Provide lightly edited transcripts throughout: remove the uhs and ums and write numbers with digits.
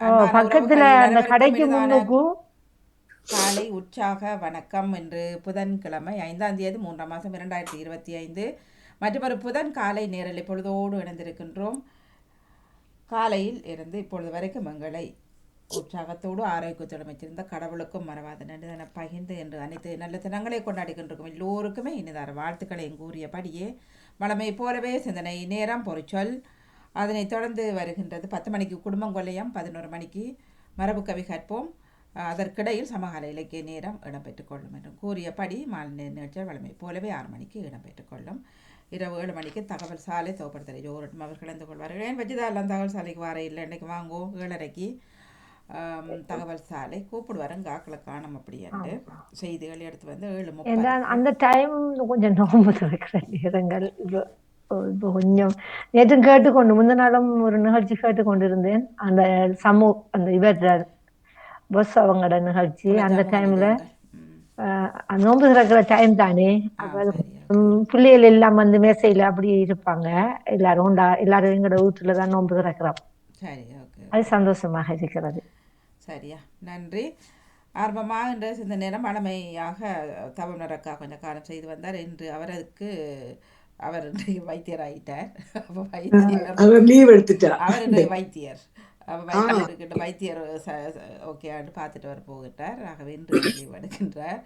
அன்பான பக்கத்துல உறவுகள் அந்த அனைவருக்கும் கடைக்கு இனிதான முன்னுக்கும் காலை உற்சாக வணக்கம். என்று புதன்கிழமை 5 3 2025 மற்றொரு புதன் காலை நேரலை பொழுதோடு இணைந்திருக்கின்றோம். காலையில் இருந்து இப்பொழுது வரைக்கும் எங்களை உற்சாகத்தோடு ஆரோக்கியத்தோடு வச்சிருந்த கடவுளுக்கும் மறவாத நன்றி பகிர்ந்து என்று அனைத்து நல்ல தினங்களை கொண்டாடிக்கின்றிருக்கும் எல்லோருக்குமே இனிதார வாழ்த்துக்களையும் கூறியபடியே வளமை போலவே சிந்தனை நேரம் பொறிச்சொல் அதனைத் தொடர்ந்து வருகின்றது 10 மணிக்கு குடும்பம் கொள்ளையம், 11 மணிக்கு மரபு கவி கற்போம், அதற்கிடையில் சமகால இலக்கிய நேரம் இடம்பெற்றுக் கொள்ளும் என்றும் கூறியபடி மாலை நிகழ்ச்சிகள் வளமை போலவே 6 மணிக்கு இடம்பெற்றுக் கொள்ளும். இரவு 7 மணிக்கு தகவல் சாலை தோப்படுத்தலை ஜோரட்டும் அவர் கலந்து கொள்வார்கள். ஏன் வச்சுதான் எல்லாம் தகவல் சாலைக்கு வர இல்லை, இன்றைக்கு வாங்குவோம் 7:30க்கு தகவல் சாலை கூப்பிடுவாருங்க ஆக்களை காணும் அப்படின்ட்டு செய்திகள் எடுத்து வந்து 7:30க்கு அந்த டைம் கொஞ்சம் நோம்பு திறக்கிற நேரங்கள் இப்போ கொஞ்சம் நேற்று கேட்டுக்கொண்டு முந்தின நாளும் ஒரு நிகழ்ச்சி கேட்டுக்கொண்டிருந்தேன். அந்த அந்த இவர் பஸ் அவங்களோட நிகழ்ச்சி அந்த குலஜாமு டைம்ல மனிதங்கள். நோன்பு திறக்கிற டைம் தானே. ஆ அப்ப அது சரி, ஓகே. பிள்ளைகள் எல்லாம் வந்து மேசையில அப்படி இருப்பாங்க. எல்லாரும் எல்லாரும் எங்களோட வீட்டுல தான் நோன்பு திறக்கிறோம். சரி, ஓகே அது ஓகே. சந்தோஷமாக இருக்கிறது. சரியா, நன்றி. ஆரம்பமாக இன்று இந்த நேரம் வளமையாக தவம் கொஞ்சம் காலம் செய்து வந்தார். இன்று அவர் இன்றைய வைத்தியர் ஆயிட்டார். அப்போ வைத்தியர் அவர் லீவ் எடுத்துட்டா. அவர் இன்றைய வைத்தியர். அப்போ வைத்தியர் இருக்கின்ற வைத்தியர் ஓகேன்னு பார்த்துட்டு வர போகிட்டார். ஆகவே இன்று அவர் லீவ் எடுக்கின்றார்.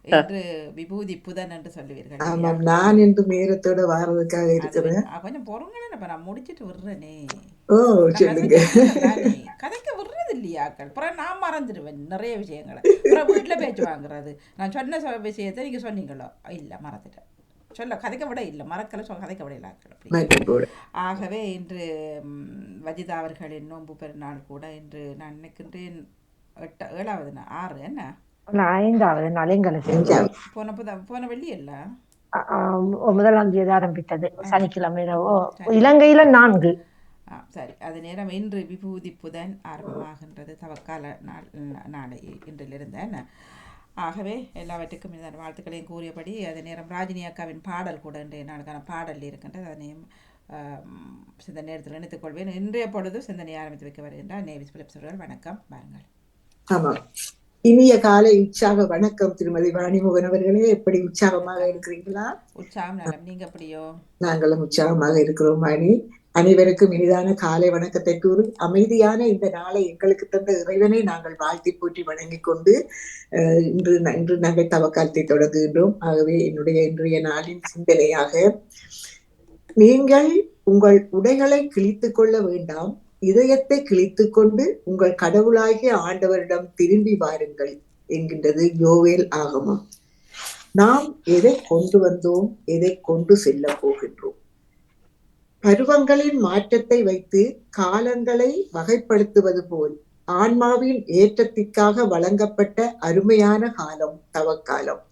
இன்று விபூதி புதன் என்று சொல்லுவீர்கள் இல்லையா? ஆமாம், நான் இன்று நேரத்தோட வாரதுக்காக அது இருக்கிறேன். கொஞ்சம் பொறுங்கன்னு இப்ப நான் முடிச்சிட்டு விடுறேனே. ஓ நான் சொல்லுங்க. கதைக்க விடுறேன் தானே. கதைக்க விடுறது இல்லையாக்கள். அப்புறம் நான் மறந்துடுவேன் நிறைய விஷயங்களை. அப்புறம் வீட்டில் பேச்சு வாங்குறது. நான் சொன்ன விஷயத்தை நீங்க சொன்னீங்களோ இல்லை மறந்துட்டேன். சொல்ல கதைக்க விட இல்லை மறக்கல கதைக்க விட இல்லை ஆக்கள் அப்படி. ஆகவே இன்று வஜிதா அவர்களின் நோன்பு பெருநாள் கூட இன்று நான் நினைக்கின்றேன் 7வது நாள் 6 என்ன 5வது நாள் எங்களுக்கு போன வெள்ளி இல்லை 1ஆம் தேதி ஆரம்பித்தது சனிக்கிழமை. சரி. இலங்கையில 4. சரி, அது நேரம் இன்று விபூதி புதன் ஆரம்பமாகின்றது. தவக்கால நாளை இன்றிலிருந்து. ஆகவே எல்லாவற்றுக்கும் இந்த வாழ்த்துக்களையும் கூறியபடி அது நேரம் ராஜினி அக்காவின் பாடல் கூட இன்றைய நாளுக்கான பாடல் இருக்கின்றது. அதனையும் சிந்த நேரத்தில் இணைத்துக் கொள்வேன். இன்றைய பொழுது சிந்தனை ஆரம்பித்து வைக்க வருகின்றார் நேவிஸ் பிலிப்ஸ் அவர்கள். வணக்கம், பாருங்கள். ஆமாம், இனிய காலை உற்சாக வணக்கம் திருமதி வாணிமோகன் அவர்களே. எப்படி உற்சாகமாக இருக்கிறீங்களா? உற்சாகம் நலம், நீங்க எப்படியோ? நாங்களும் உற்சாகமாக இருக்கிறோம் வாணி. அனைவருக்கும் இனிதான காலை வணக்கத்தை கூறி அமைதியான இந்த நாளை எங்களுக்கு தந்த இறைவனை நாங்கள் வாழ்த்தி போற்றி வணங்கிக் கொண்டு இன்று நாங்கள் தவக்காலத்தை தொடங்குகின்றோம். ஆகவே என்னுடைய இன்றைய நாளின் சிந்தனையாக, நீங்கள் உங்கள் உடைகளை கிழித்துக் கொள்ள வேண்டாம், இதயத்தை கிழித்துக் கொண்டு உங்கள் கடவுளாகிய ஆண்டவரிடம் திரும்பி வாருங்கள் என்கின்றது யோவேல் ஆகமம். நாம் எதை கொண்டு வந்தோம், எதை கொண்டு செல்ல போகின்றோம்? பருவங்களின் மாற்றத்தை வைத்து காலங்களை வகைப்படுத்துவது போல் ஆன்மாவின் ஏற்றத்திற்காக வழங்கப்பட்ட அருமையான காலம் தவக்காலம்.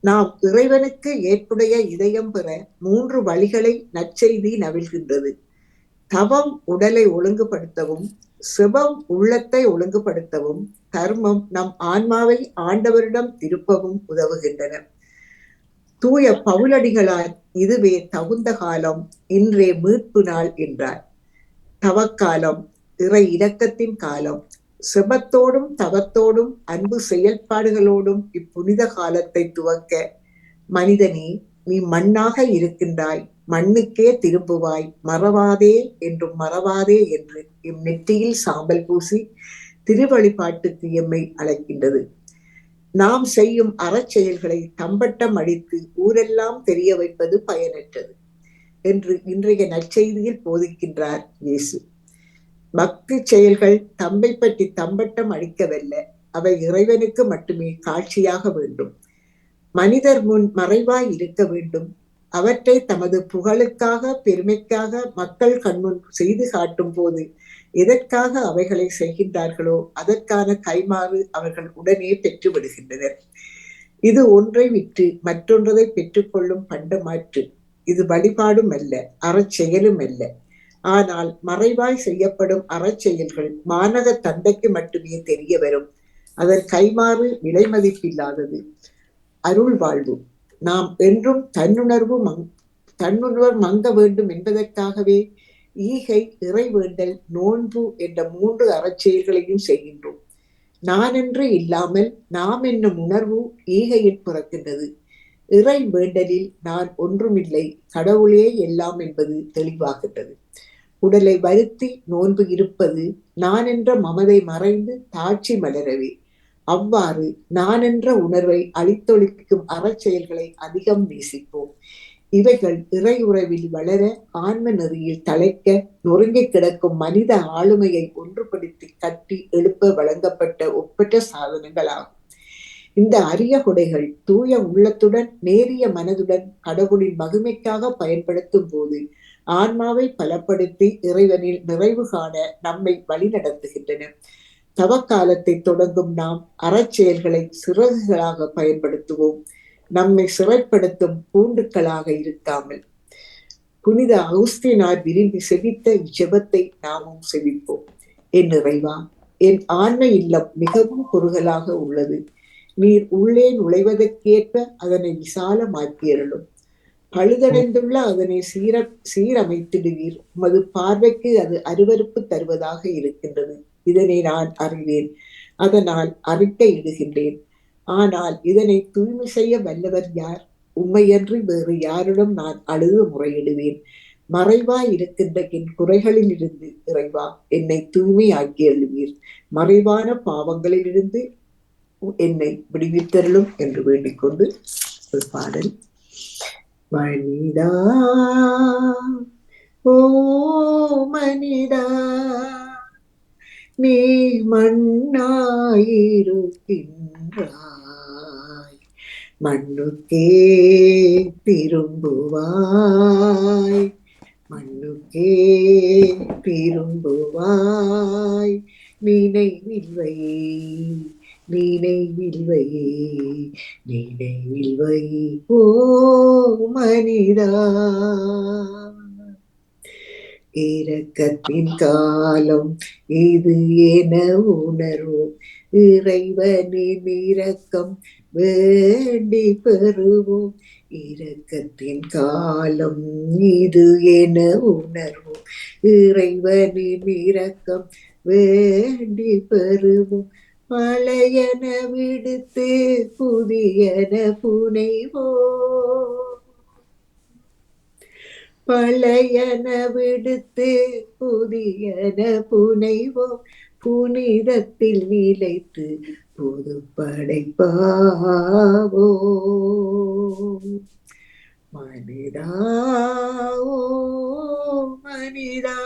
நாம் இறைவனுக்கு ஏற்புடைய இதயம் பெற 3 வழிகளை நற்செய்தி நவில்கின்றது. தவம் உடலை ஒழுங்குபடுத்தவும், செபம் உள்ளத்தை ஒழுங்குபடுத்தவும், தர்மம் நம் ஆன்மாவை ஆண்டவரிடம் திருப்பவும் உதவுகின்றன. தூய பவுலடிகளார் இதுவே தகுந்த காலம், இன்றே மீட்பு நாள் என்றார். தவக்காலம் இறை இரக்கத்தின் காலம். செபத்தோடும் தவத்தோடும் அன்பு செயல்பாடுகளோடும் இப்புனித காலத்தை துவக்க, மனிதனே நீ மண்ணாக இருக்கின்றாய், மண்ணுக்கே திரும்புவாய், மறவாதே என்றும் மறவாதே என்று எம் நெற்றியில் சாம்பல் பூசி திருவழிபாட்டுக்கு எம்மை அழைக்கின்றது. நாம் செய்யும் அறச்செயல்களை தம்பட்டம் அடித்து ஊரெல்லாம் தெரிய வைப்பது பயனற்றது என்று இன்றைய நற்செய்தியில் போதிக்கின்றார் இயேசு. பக்தி செயல்கள் தம்மை பற்றி தம்பட்டம் அடிக்கவல்ல, அவை இறைவனுக்கு மட்டுமே காட்சியாக வேண்டும். மனிதர் முன் மறைவாய் இருக்க வேண்டும். அவற்றை தமது புகழுக்காக பெருமைக்காக மக்கள் கண்முன் செய்து காட்டும் போது எதற்காக அவைகளை செய்கின்றார்களோ அதற்கான கைமாறு அவர்கள் உடனே பெற்று விடுகின்றனர். இது ஒன்றை விற்று மற்றொன்றதை பெற்றுக்கொள்ளும் பண்டமாற்று. இது வழிபாடும் அல்ல, அறச்செயலும் அல்ல. ஆனால் மறைவாய் செய்யப்படும் அறச்செயல்கள் மாநக தந்தைக்கு மட்டுமே தெரிய வரும். அதன் கைமாறு விலை மதிப்பில்லாதது. அருள் வாழ்வு. நாம் என்றும் தன்னுணர்வு மங்க வேண்டும் என்பதற்காகவே ஈகை, இறைவேண்டல், நோன்பு என்ற 3 அறச்செயல்களையும் செய்கின்றோம். நான் என்று இல்லாமல் நாம் என்னும் உணர்வு ஈகையில் பிறக்கின்றது. இறை வேண்டலில் நான் ஒன்றுமில்லை, கடவுளே எல்லாம் என்பது தெளிவாகின்றது. உடலை வருத்தி நோன்பு இருப்பது நான் என்ற மமதை மறைந்து தாட்சி மலரவே. அவ்வாறு நான் என்ற உணர்வை அழித்தொழிக்கும் அறச்செயல்களை அதிகம் நேசிப்போம். இவைகள் இறை உறவில் வளர, ஆன்ம நெறியில் தழைக்க, நொறுங்கி கிடக்கும் மனித ஆளுமையை ஒன்றுபடுத்தி கட்டி எழுப்ப வழங்கப்பட்ட ஒப்பற்ற சாதனங்களாகும். இந்த அரிய கொடைகள் தூய உள்ளத்துடன் நேரிய மனதுடன் கடவுளின் மகிமைக்காக பயன்படுத்தும் போது ஆன்மாவை பலப்படுத்தி இறைவனில் நிறைவு காண நம்மை வழிநடத்துகின்றன. தவக்காலத்தை தொடங்கும் நாம் அறச்செயல்களை சிறகுகளாக பயன்படுத்துவோம், நம்மை சிறைப்படுத்தும் பூண்டுக்களாக இருக்காமல். புனித அகுஸ்தினார் விரும்பி செவித்த இச்செபத்தை நாமும் செவிப்போம். என் இறைவா, என் ஆன்ம இல்லம் மிகவும் குறுகலாக உள்ளது. நீர் உள்ளே நுழைவதற்கேற்ப அதனை விசாலமாக்கியருளும். பழுதடைந்துள்ள அதனை சீரமைத்திடுவீர். உமது பார்வைக்கு அது அருவருப்பு தருவதாக இருக்கின்றது. இதனை நான் அறிவேன், அதனால் அறிக்கையிடுகின்றேன். ஆனால் இதனை தூய்மை செய்ய வல்லவர் யார்? உண்மையன்றி வேறு யாரிடம் நான் அழுது முறையிடுவேன்? மறைவாய் இருக்கின்ற என் குறைகளில் இருந்து இறைவா என்னை தூய்மையாக்கி எழுவீர். மறைவான பாவங்களிலிருந்து என்னை விடுவித்தருளும் என்று வேண்டிக் கொண்டு ஒரு பாடல். மனிதா ஓ மனிதா, நீ மண்ணாயிருக்கின்றாய், மண்ணுக்கே திரும்புவாய், மண்ணுக்கே திரும்புவாய். நினைவில்வை, நினைவில்வை, நினைவில்வை ஓ மனிதா. இரக்கத்தின் காலம் இது என உணர்வோம், இறைவனின் இரக்கம் வேண்டி பெறுவோம். இரக்கத்தின் காலம் இது என உணர்வோம், இறைவனின் இரக்கம் வேண்டி பெறுவோம். பழையன விடுத்து புதியன புனைவோம், பழையன விடுத்து புதியன புனைவோம். புனிதத்தில் நிலைத்து புது படைப்பாவோம். மனிதா ஓ மனிதா,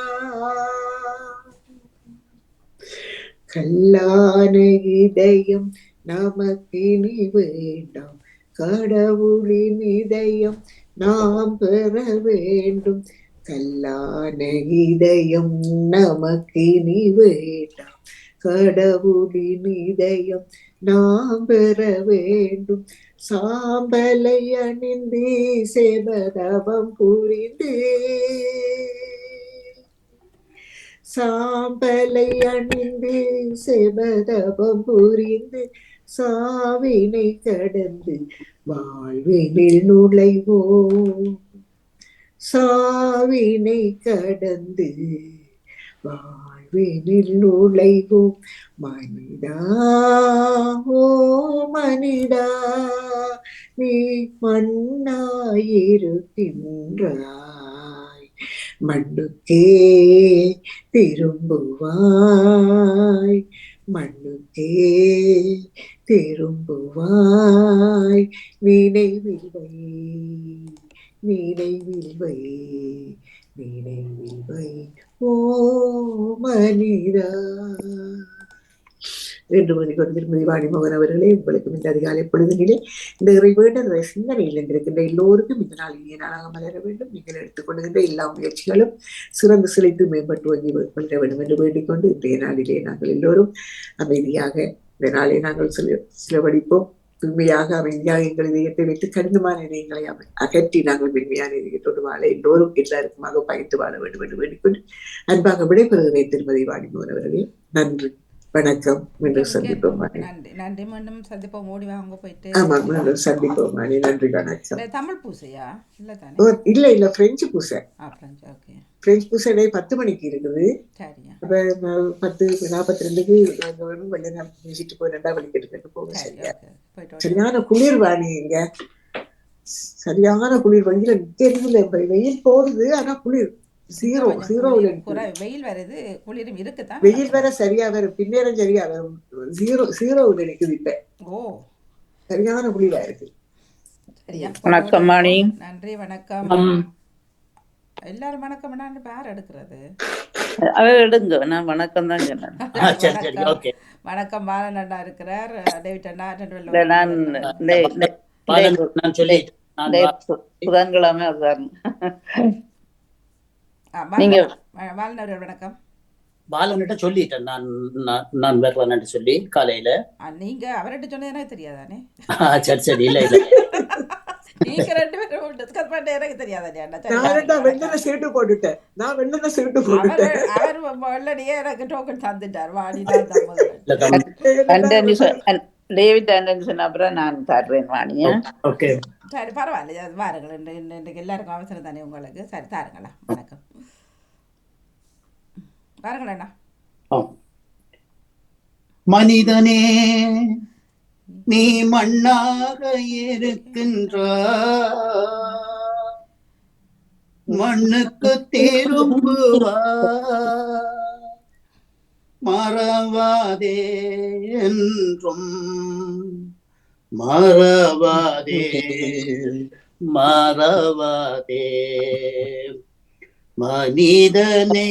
கல்லான இதயம் நமக்கினி வேண்டாம், கடவுளின் இதயம் நாம் பெற வேண்டும். கல்லான இதயம் நமக்கினி வேண்டாம், கடவுளின் இதயம் நாம் பெற வேண்டும். சாம்பலை அணிந்து சேவதவம் புரிந்து, சாம்பலை அணிந்து செபதவம் புரிந்து, சாவினை கடந்து வாழ்வினில் நுழைவோம், சாவினை கடந்து வாழ்வினில் நுழைவோம். மனிதா ஓ மனிதா, நீ மண்ணாயிருக்கின்றாய், மண்ணுக்கே திரும்புவாய், மண்ணுக்கே திரும்புவாய். நினைவில்வை, நினைவில்வை, நினைவில்வை ஓ மனிதா. என்று மணிக்கொண்டு திருமதி வாணிமோகன் அவர்களே, உங்களுக்கு இந்த அதிகாலை பொழுதினிலே இந்த இறைவேண்டல் சிந்தனையில் இருந்திருக்கின்ற எல்லோருக்கும் இந்த நாள் இனிய நாளாக மலர வேண்டும். நீங்கள் எடுத்துக்கொள்கின்ற எல்லா முயற்சிகளும் சிறந்து சிலைத்து மேம்பட்டு வங்கி வளர வேண்டும் என்று வேண்டிக் கொண்டு இன்றைய நாளிலே நாங்கள் எல்லோரும் அமைதியாக இந்த நாளை நாங்கள் சிலவழிப்போம். தூய்மையாக அமைதியாக எங்கள் இதயத்தை வைத்து கடினமான இதயங்களை அகற்றி நாங்கள் மென்மையான இதயத்தோடு வாழ எல்லோரும் எல்லாருக்குமாக பயந்து வாழ வேண்டும் என்று வேண்டிக்கொண்டு அன்பாக விடைபெறுகிறேன் திருமதி வாணிமோகன் அவர்களே. நன்றி. வணக்கம். மிக்க மீண்டும் மிக்க சந்திப்போம் வாணி. நன்றி நன்றி. மீண்டும் சந்திப்போம். ஓடி வாங்க போயிட்டு. ஆமா, மீண்டும் சந்திப்போம் வாணி. நன்றி, வணக்கம். இல்லை தமிழ் பூசையா இல்லை தானே? இல்ல பிரெஞ்சு பூசை. ஃப்ரெஞ்சு. ஓகே பிரெஞ்சு பூசை 10 மணிக்கு இருக்குது. சரியா. அப்ப 10:42 நாங்க வேணும் வெள்ளை வீசிட்டு போய் 2ஆம் மணிக்கு எடுத்துட்டு போக. சரி சரியா? ஓகே போயிட்டு சரியான குளிர் வாணி. இங்க சரியான குளிர். வெயில தெரியல. வெயில் போடுது, ஆனா குளிர் ஜீரோவில் இருக்கு. வெயில் வருது, குளிரும் இருக்குதான். வெயில் வேற சரியா வரும், பின்னேரம் சரியா வரும். ஜீரோவில் நிக்குது இப்ப. ஓ சரியான குளிரா இருக்கு. சரியா. வணக்கம் மணி. நன்றி வணக்கம். எல்லாரும் வணக்கம். பேர் எடுக்கிறது எடுங்க, நான் வணக்கம் தான் சொன்னேன். வணக்கம். பாலன் அண்ணா இருக்கிறார். டேவிட் அண்ணா புதன்கிழமை நீங்க பாலன் அவர்கள் வணக்கம். பாலன்கிட்ட சொல்லிட்டேன் நான் வரலான்னு சொல்லி காலையில. நீங்க அவர்கிட்ட சொன்னது எனக்கு தெரியாதானே? சரி இல்ல இல்ல நீங்க 2 பேரும் டிஸ்கஸ் பண்ண எனக்கு தெரியாதானே? நான் வெள்ளன சீட்டு போட்டுட்டேன். அவர் வெள்ளடியே எனக்கு டோக்கன் தந்துட்டார். டேவிட் ஆண்டன்சன் அப்புறம் நான் தர்றேன் வாணியா. ஓகே சரி பரவாயில்ல. அது பாருங்கள், இன்றைக்கு எல்லாருக்கும் அவசரம் தானே உங்களுக்கு. சரி தாருங்களா. வணக்கம். பாருங்களேண்ணா. மனிதனே நீ மண்ணாக இருக்கின்றாய், மண்ணுக்கு திரும்புவாய், மறவாதே என்றும் மறவாதே மறவாதே மனிதனே.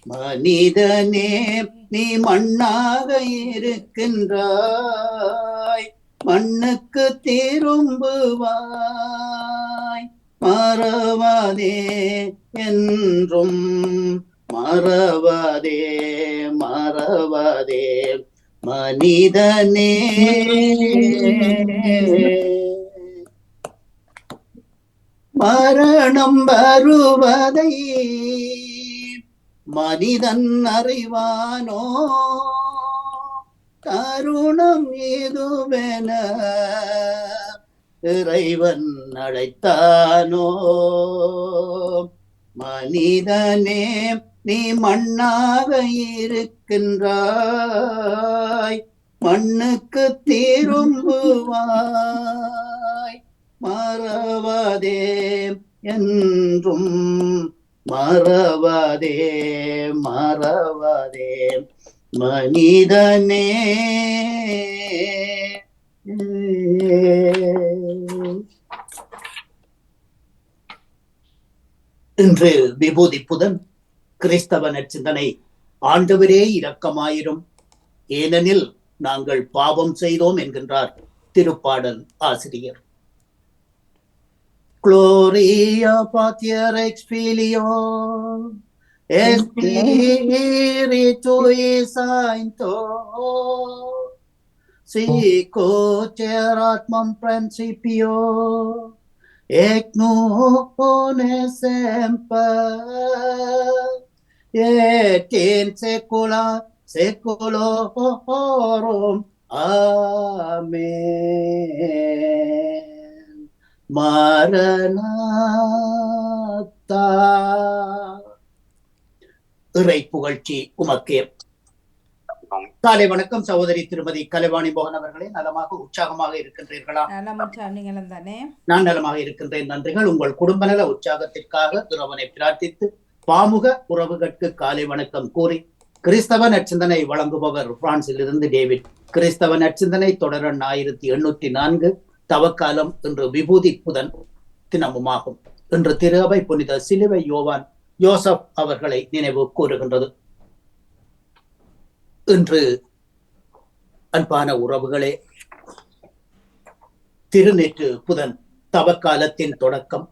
மனிதனே நீ மண்ணாக இருக்கின்றாய், மண்ணுக்கு திரும்புவாய், மறவாதே என்றும் மறவாதே மறவாதே மனிதனே. மரணம் வருவதை மனிதன் அறிவானோ, தருணம் ஏதுவென இறைவன் அழைத்தானோ. மனிதனே நீ மண்ணாக இருக்கின்றாய், மண்ணுக்கு திரும்புவாய், மறவாதே என்றும் மறவாதே மறவாதே மனிதனே. இன்று விபூதி புதன். கிறிஸ்தவ நற்சிந்தனை. ஆண்டவரே இரக்கமாயிரும், ஏனெனில் நாங்கள் பாவம் செய்தோம் என்கின்றார் திருப்பாடல் ஆசிரியர். Gloria Pater ex Filio et Spiritui Sancto, sic ut erat in principio et nunc semper et in saecula saeculorum. Amen. மரணத்தா. இறை புகழ்ச்சி உமக்கே. காலை வணக்கம் சகோதரி திருமதி கலைவாணி மோகன் அவர்களே. நலமாக உற்சாகமாக இருக்கின்றீர்களா? நான் நலமாக இருக்கின்றேன், நன்றிகள். உங்கள் குடும்ப நல உற்சாகத்திற்காக இறைவனை பிரார்த்தித்து பாமுக உறவுகளுக்கு காலை வணக்கம் கூறி கிறிஸ்தவ நற்சிந்தனை வழங்குபவர் பிரான்சில் இருந்து டேவிட். கிறிஸ்தவ நற்சிந்தனை தொடர் 804 தவக்காலம். இன்று விபூதி புதன் தினமுமாகும். இன்று திரு அவை புனித சிலுவை யோவான் யோசப் அவர்களை நினைவு கூறுகின்றது. இன்று அன்பான உறவுகளே, திருநெற்று புதன் தவக்காலத்தின் தொடக்கம்.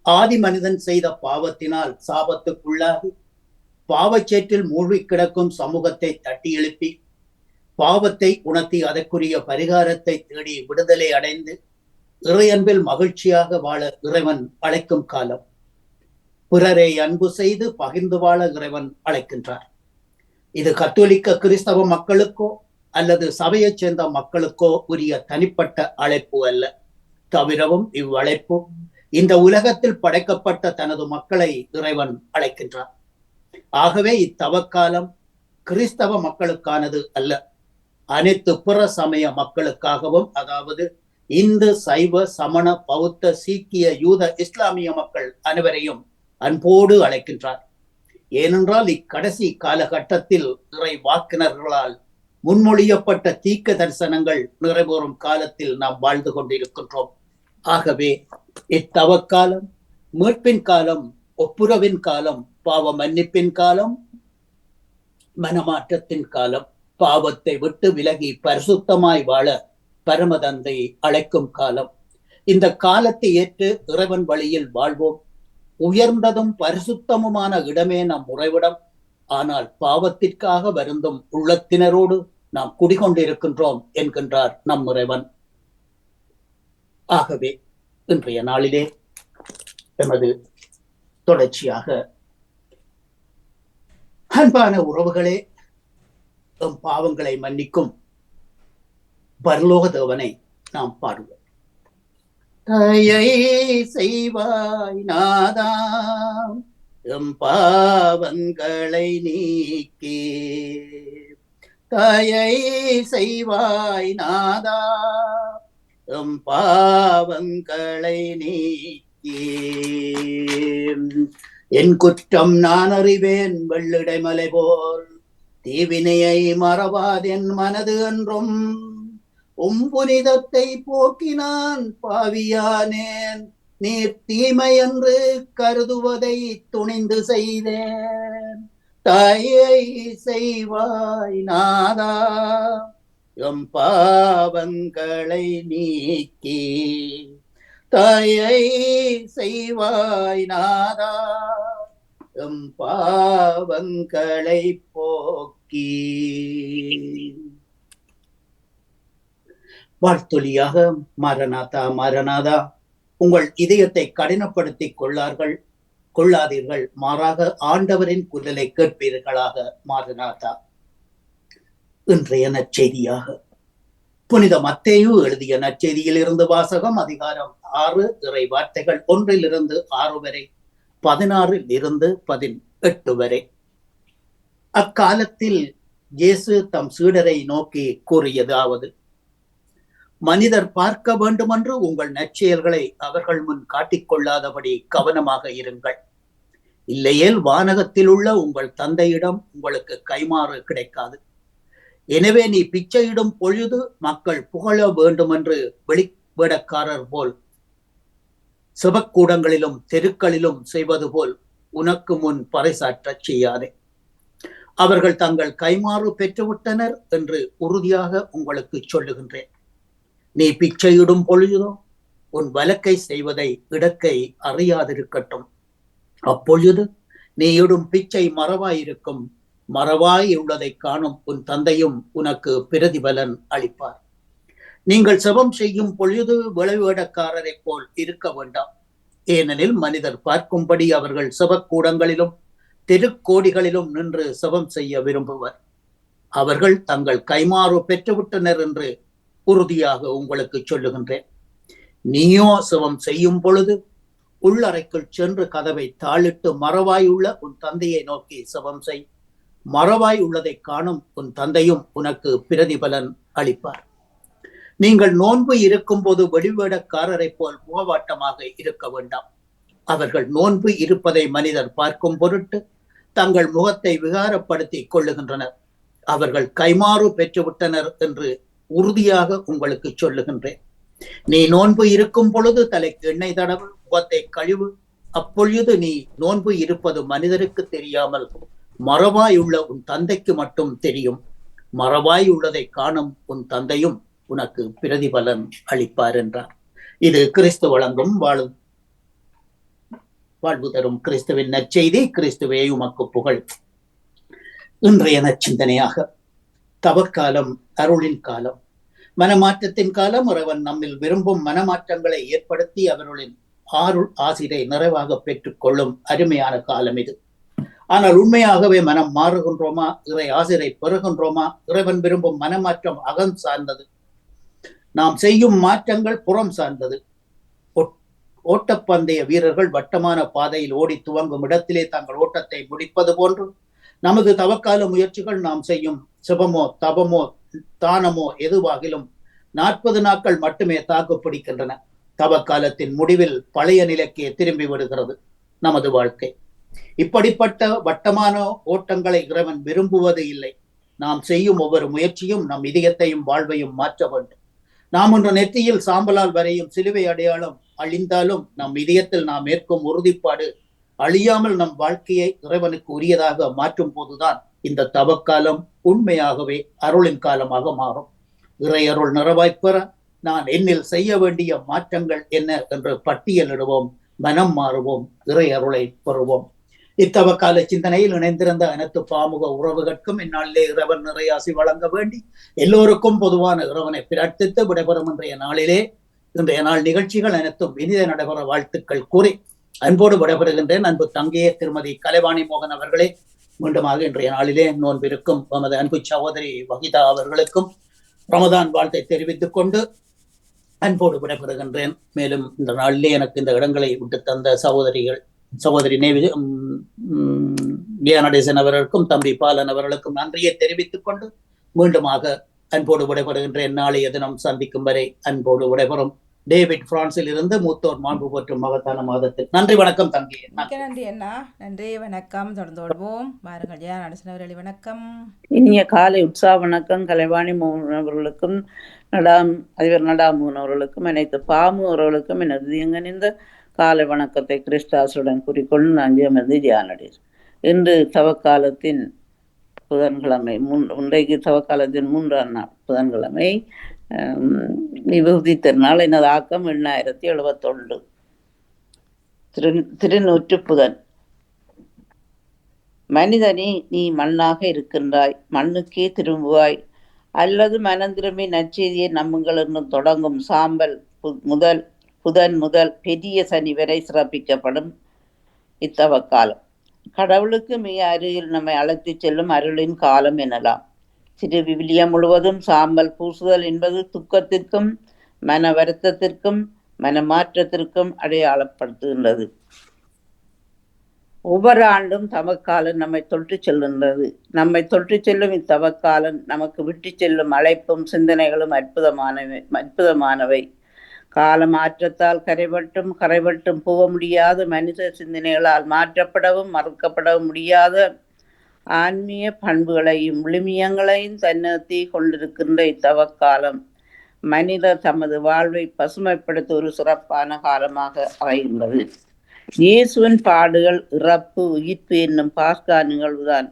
ஆதி மனிதன் செய்த பாவத்தினால் சாபத்துக்குள்ளாகி பாவச்சேற்றில் மூழ்கி கிடக்கும் சமூகத்தை தட்டி எழுப்பி பாவத்தை உணர்த்தி அதற்குரிய பரிகாரத்தை தேடி விடுதலை அடைந்து இறையன்பில் மகிழ்ச்சியாக வாழ இறைவன் அழைக்கும் காலம். பிறரை அன்பு செய்து பகிர்ந்து வாழ இறைவன் அழைக்கின்றார். இது கத்தோலிக்க கிறிஸ்தவ மக்களுக்கோ அல்லது சபையைச் சேர்ந்த மக்களுக்கோ உரிய தனிப்பட்ட அழைப்பு அல்ல. தவிரவும் இவ்வழைப்பு இந்த உலகத்தில் படைக்கப்பட்ட தனது மக்களை இறைவன் அழைக்கின்றார். ஆகவே இத்தவக்காலம் கிறிஸ்தவ மக்களுக்கானது அல்ல, அனைத்து பிற சமய மக்களுக்காகவும், அதாவது இந்து, சைவ, சமண, பௌத்த, சீக்கிய, யூத, இஸ்லாமிய மக்கள் அனைவரையும் அன்போடு அழைக்கின்றார். ஏனென்றால் இக்கடைசி காலகட்டத்தில் இறை வாக்கினர்களால் முன்மொழியப்பட்ட தீர்க்க தரிசனங்கள் நிறைவேறும் காலத்தில் நாம் வாழ்ந்து கொண்டிருக்கின்றோம். ஆகவே இத்தவக்காலம் மீட்பின் காலம், ஒப்புரவின் காலம், பாவ மன்னிப்பின் காலம், மனமாற்றத்தின் காலம், பாவத்தை விட்டு விலகி பரிசுத்தமாய் வாழ பரமதந்தை அழைக்கும் காலம். இந்த காலத்தை ஏற்று இறைவன் வழியில் வாழ்வோம். உயர்ந்ததும் பரிசுத்தமுமான இடமே நம் உறைவிடம். ஆனால் பாவத்திற்காக வருந்தும் உள்ளத்தினரோடு நாம் குடிகொண்டிருக்கின்றோம் என்கின்றார் நம் இறைவன். ஆகவே இன்றைய நாளிலே எமது தொடர்ச்சியாக அன்பான உறவுகளே, எம் பாவங்களை மன்னிக்கும் பரலோக தேவனை நாம் பாடுவோம். தயை செய்வாய் நாதா, எம் பாவங்களை நீக்கே. தயை செய்வாய் நாதா, எம் பாவங்களை நீக்கே. என் குற்றம் நான் அறிவேன், வெள்ளிடை மலை போல் தீவினையை மறவாதென் மனது என்றும். புனிதத்தை போக்கினான் பாவியானேன், நீர் தீமை என்று கருதுவதை துணிந்து செய்தேன். தயை செய்வாய் நாதா, எம் பாவங்களை நீக்கி. தயை செய்வாய் நாதா, எம் பாவங்களை போக்கி. வாழ்த்தொலியாக மரநாதா மரநாதா, உங்கள் இதயத்தை கடினப்படுத்திக் கொள்ளாதீர்கள், மாறாக ஆண்டவரின் குரலை கேட்பீர்களாக. மாரநாதா. இன்றைய நற்செய்தியாக புனித மத்தேயு எழுதிய நற்செய்தியில் இருந்து வாசகம். அதிகாரம் 6, இறை வார்த்தைகள் 1-6 வரை, 16-18 வரை. அக்காலத்தில் இயேசு தம் சீடரை நோக்கி கூறியதாவது: மனிதர் பார்க்க வேண்டுமென்று உங்கள் நற்செயல்களை அவர்கள் முன் காட்டிக்கொள்ளாதபடி கவனமாக இருங்கள். இல்லையேல் வானகத்தில் உள்ள உங்கள் தந்தையிடம் உங்களுக்கு கைமாறு கிடைக்காது. எனவே நீ பிச்சையிடும் பொழுது மக்கள் புகழ வேண்டுமென்று வெளிவேடக்காரர் போல் செபக்கூடங்களிலும் தெருக்களிலும் செய்வது போல் உனக்கு முன் பறைசாற்றச் செய்யாதே. அவர்கள் தங்கள் கைமாறு பெற்றுவிட்டனர் என்று உறுதியாக உங்களுக்கு சொல்லுகின்றேன். நீ பிச்சையிடும் பொழுதோ உன் வலக்கை செய்வதை இடக்கை அறியாதிருக்கட்டும். அப்பொழுது நீ இடும் பிச்சை மறவாயிருக்கும். மறவாய் உள்ளதை காணும் உன் தந்தையும் உனக்கு பிரதிபலன் அளிப்பார். நீங்கள் செபம் செய்யும் பொழுது விளைவேடக்காரரை போல் இருக்க வேண்டாம். ஏனெனில் மனிதர் பார்க்கும்படி அவர்கள் செபக்கூடங்களிலும் தெருக்கோடிகளிலும் நின்று செபம் செய்ய விரும்புவர். அவர்கள் தங்கள் கைமாறு பெற்றுவிட்டனர் என்று உறுதியாக உங்களுக்கு சொல்லுகின்றேன். நீயோ செபம் செய்யும் பொழுது உள்ளறைக்குள் சென்று கதவை தாளிட்டு மறவாயுள்ள உன் தந்தையை நோக்கி செபம் செய். மறவாய் உள்ளதை காணும் உன் தந்தையும் உனக்கு பிரதிபலன் அளிப்பார். நீங்கள் நோன்பு இருக்கும் போது வெளிவேடக்காரரை போல் முகவாட்டமாக இருக்க வேண்டாம். அவர்கள் நோன்பு இருப்பதை மனிதர் பார்க்கும் பொருட்டு தங்கள் முகத்தை விகாரப்படுத்தி கொள்ளுகின்றனர். அவர்கள் கைமாறு பெற்றுவிட்டனர் என்று உறுதியாக உங்களுக்கு சொல்லுகின்றேன். நீ நோன்பு இருக்கும் பொழுது தலைக்கு எண்ணெய் தடவு, முகத்தை கழிவு. அப்பொழுது நீ நோன்பு இருப்பது மனிதருக்கு தெரியாமல் மறவாயுள்ள உன் தந்தைக்கு மட்டும் தெரியும். மறவாயுள்ளதை காணும் உன் தந்தையும் உனக்கு பிரதிபலன் அளிப்பார் என்றார். இது கிறிஸ்து வழங்கும் வாழ்வு தரும் கிறிஸ்துவின் நற்செய்தி. கிறிஸ்துவே உமக்கு புகழ். இன்றைய நற்சிந்தனையாக தவக்காலம், அருளின் காலம், மனமாற்றத்தின் காலம். இறைவன் நம்மில் விரும்பும் மனமாற்றங்களை ஏற்படுத்தி அவர்களின் ஆருள் ஆசிரை நிறைவாக பெற்றுக் கொள்ளும் அருமையான காலம் இது. ஆனால் உண்மையாகவே மனம் மாறுகின்றோமா? இறை ஆசிரை பெறுகின்றோமா? இறைவன் விரும்பும் மனமாற்றம் அகம் சார்ந்தது. நாம் செய்யும் மாற்றங்கள் புறம் சார்ந்தது. ஓட்டப்பந்தய வீரர்கள் வட்டமான பாதையில் ஓடி துவங்கும் இடத்திலே தங்கள் ஓட்டத்தை முடிப்பது போன்று நமது தவக்கால முயற்சிகள், நாம் செய்யும் சிவமோ தபமோ தானமோ எதுவாகிலும் 40 நாட்கள் மட்டுமே தாக்கு பிடிக்கின்றன. தவக்காலத்தின் முடிவில் பழைய நிலைக்கே திரும்பி விடுகிறது நமது வாழ்க்கை. இப்படிப்பட்ட வட்டமான ஓட்டங்களை இறைவன் விரும்புவது இல்லை. நாம் செய்யும் ஒவ்வொரு முயற்சியும் நம் இதயத்தையும் வாழ்வையும் மாற்ற வேண்டும். நாம் ஒன்று நெற்றியில் சாம்பலால் வரையும் சிலுவை அடையாளம் அழிந்தாலும் நம் இதயத்தில் நாம் ஏற்கும் உறுதிப்பாடு அழியாமல் நம் வாழ்க்கையை இறைவனுக்கு உரியதாக மாற்றும் போதுதான் இந்த தவக்காலம் உண்மையாகவே அருளின் காலமாக மாறும். இறை அருள் நிறைவாய்ப்பெற நான் என்னில் செய்ய வேண்டிய மாற்றங்கள் என்ன என்று பட்டியலிடுவோம். மனம் மாறுவோம், இறை அருளை பெறுவோம். இத்தவக்கால சிந்தனையில் இணைந்திருந்த அனைத்து பாமுக உறவுகளுக்கும் இந்நாளிலே இறைவன் நிறையாசி வழங்க வேண்டி எல்லோருக்கும் பொதுவான இறைவனை பிரார்த்தித்து விடைபெறும் இன்றைய நாள் நிகழ்ச்சிகள் அனைத்தும் இனித நடைபெற வாழ்த்துக்கள் கூறி அன்போடு விடைபெறுகின்றேன். அன்பு தங்கையே திருமதி கலைவாணி மோகன் அவர்களே, மீண்டுமாக இன்றைய நாளிலே நோன்பிருக்கும் நமது அன்பு சகோதரி வகிதா அவர்களுக்கும் ரமதான் வாழ்த்தை தெரிவித்துக் கொண்டு அன்போடு விடைபெறுகின்றேன். மேலும் இந்த நாளிலே எனக்கு இந்த இடங்களை விட்டு தந்த சகோதரி நடேசன் அவர்களுக்கும் தம்பி பாலன் அவர்களுக்கும் நன்றியை தெரிவித்துக் கொண்டு மீண்டுமாக அன்போடு விடைபெறுகின்றேன். நாளைய தினம் சந்திக்கும் வரை அன்போடு விடைபெறும் டேவிட் பிரான்சில் இருந்து மூத்தோர் மாண்பு போற்றும் மகத்தான மாதத்தில். நன்றி, வணக்கம் தங்கி. நன்றி அண்ணா, நன்றி, வணக்கம். தொடர்ந்து வருவோம். வாருங்கள் ஜெயா நடேசன் அவர்களே, வணக்கம். இனிய காலை உற்சாக வணக்கம் கலைவாணி மோகன் அவர்களுக்கும் அதிபர் நடாமோகன் அவர்களுக்கும் அனைத்து பாமு அவர்களுக்கும் எனது இந்த காலை வணக்கத்தை கிறிஸ்தாசுடன் கூறிக்கொண்டு நான் ஜெயமதி ஜெயா நடேசன். இன்று தவக்காலத்தின் புதன்கிழமை, இன்றைக்கு தவக்காலத்தின் 3ஆம் நாள் புதன்கிழமை, விபூதி திருநாள். எனது ஆக்கம் 871. திருநூற்று புதன். மனிதனே, நீ மண்ணாக இருக்கின்றாய், மண்ணுக்கே திரும்புவாய், அல்லது மனந்திரும்பி நற்செய்தியை நம்புங்கள் என்று தொடங்கும் சாம்பல் புதன் முதல் பெரிய சனி வரை சிறப்பிக்கப்படும் இத்தவக்காலம் கடவுளுக்கு மிக அருகில் நம்மை அழைத்து செல்லும் அருளின் காலம் எனலாம். திரு விவிலியம் முழுவதும் சாம்பல் பூசுதல் என்பது துக்கத்திற்கும் மன வருத்தத்திற்கும் மனமாற்றத்திற்கும் அடையாளப்படுத்துகின்றது. ஒவ்வொரு ஆண்டும் தவக்காலம் நம்மை தொட்டு செல்கின்றது. நம்மை தொட்டு செல்லும் இத்தவக்காலம் நமக்கு விட்டு செல்லும் அழைப்பும் சிந்தனைகளும் அற்புதமானவை. கால மாற்றத்தால் கரைபட்டும் போக முடியாத மனித சிந்தனைகளால் மாற்றப்படவும் மறுக்கப்படவும் முடியாத ஆன்மீக பண்புகளையும் விழுமியங்களையும் தன்னகத்தே கொண்டிருக்கின்ற இத்தவக்காலம் மனிதர் தமது வாழ்வை பசுமைப்படுத்த ஒரு சிறப்பான காலமாக அமைகின்றது. இயேசுவின் பாடுகள், இறப்பு, உயிர்ப்பு என்னும் பாஸ்கா நிகழ்வுதான்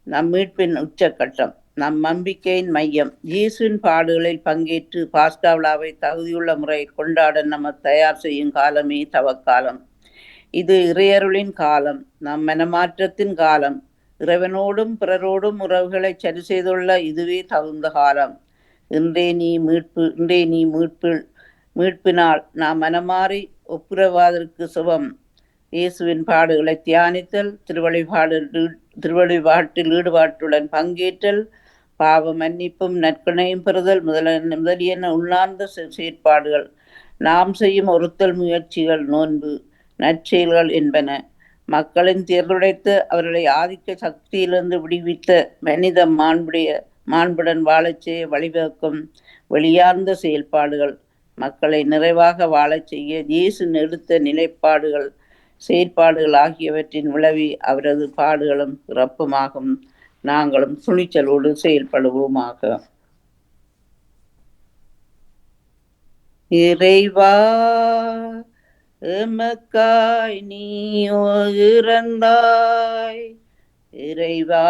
நம் மீட்பின் உச்சக்கட்டம், நம் நம்பிக்கையின் மையம். இயேசுவின் பாடுகளில் பங்கேற்று பாஸ்கா விழாவை தகுதியுள்ள முறையில் கொண்டாட நம்ம தயார் செய்யும் காலமே தவக்காலம். இது இறையருளின் காலம், நம் மனமாற்றத்தின் காலம். இறைவனோடும் பிறரோடும் உறவுகளை சரி செய்துள்ள இதுவே தகுந்த காலம். இன்றே நீ மீட்பினால் நாம் மனமாறி ஒப்புரவாதற்கு சுபம். இயேசுவின் பாடுகளை தியானித்தல், திருவழிபாட்டில் ஈடுபாட்டுடன் பங்கேற்றல், பாவ மன்னிப்பும் நற்கணையும் பெறுதல் முதலியன உள்ளார்ந்த செயற்பாடுகள். நாம் செய்யும் ஒருத்தல் முயற்சிகள், நோன்பு, நற்செயல்கள் என்பன மக்களின் தேர்ந்துடைத்து அவர்களை ஆதிக்க சக்தியிலிருந்து விடுவித்த மனித மாண்புடன் வாழச் செய்ய வழிவகுக்கும் வெளியார்ந்த செயல்பாடுகள். மக்களை நிறைவாக வாழச் செய்ய இயேசு எடுத்த நிலைப்பாடுகள், செயற்பாடுகள் ஆகியவற்றின் விளைவி அவரது பாடுகளும் இறப்புமாகும். நாங்களும் துணிச்சலோடு செயல்படுவோமாக. இறைவா, எமக்காய் நீ இறந்தாய், இறைவா,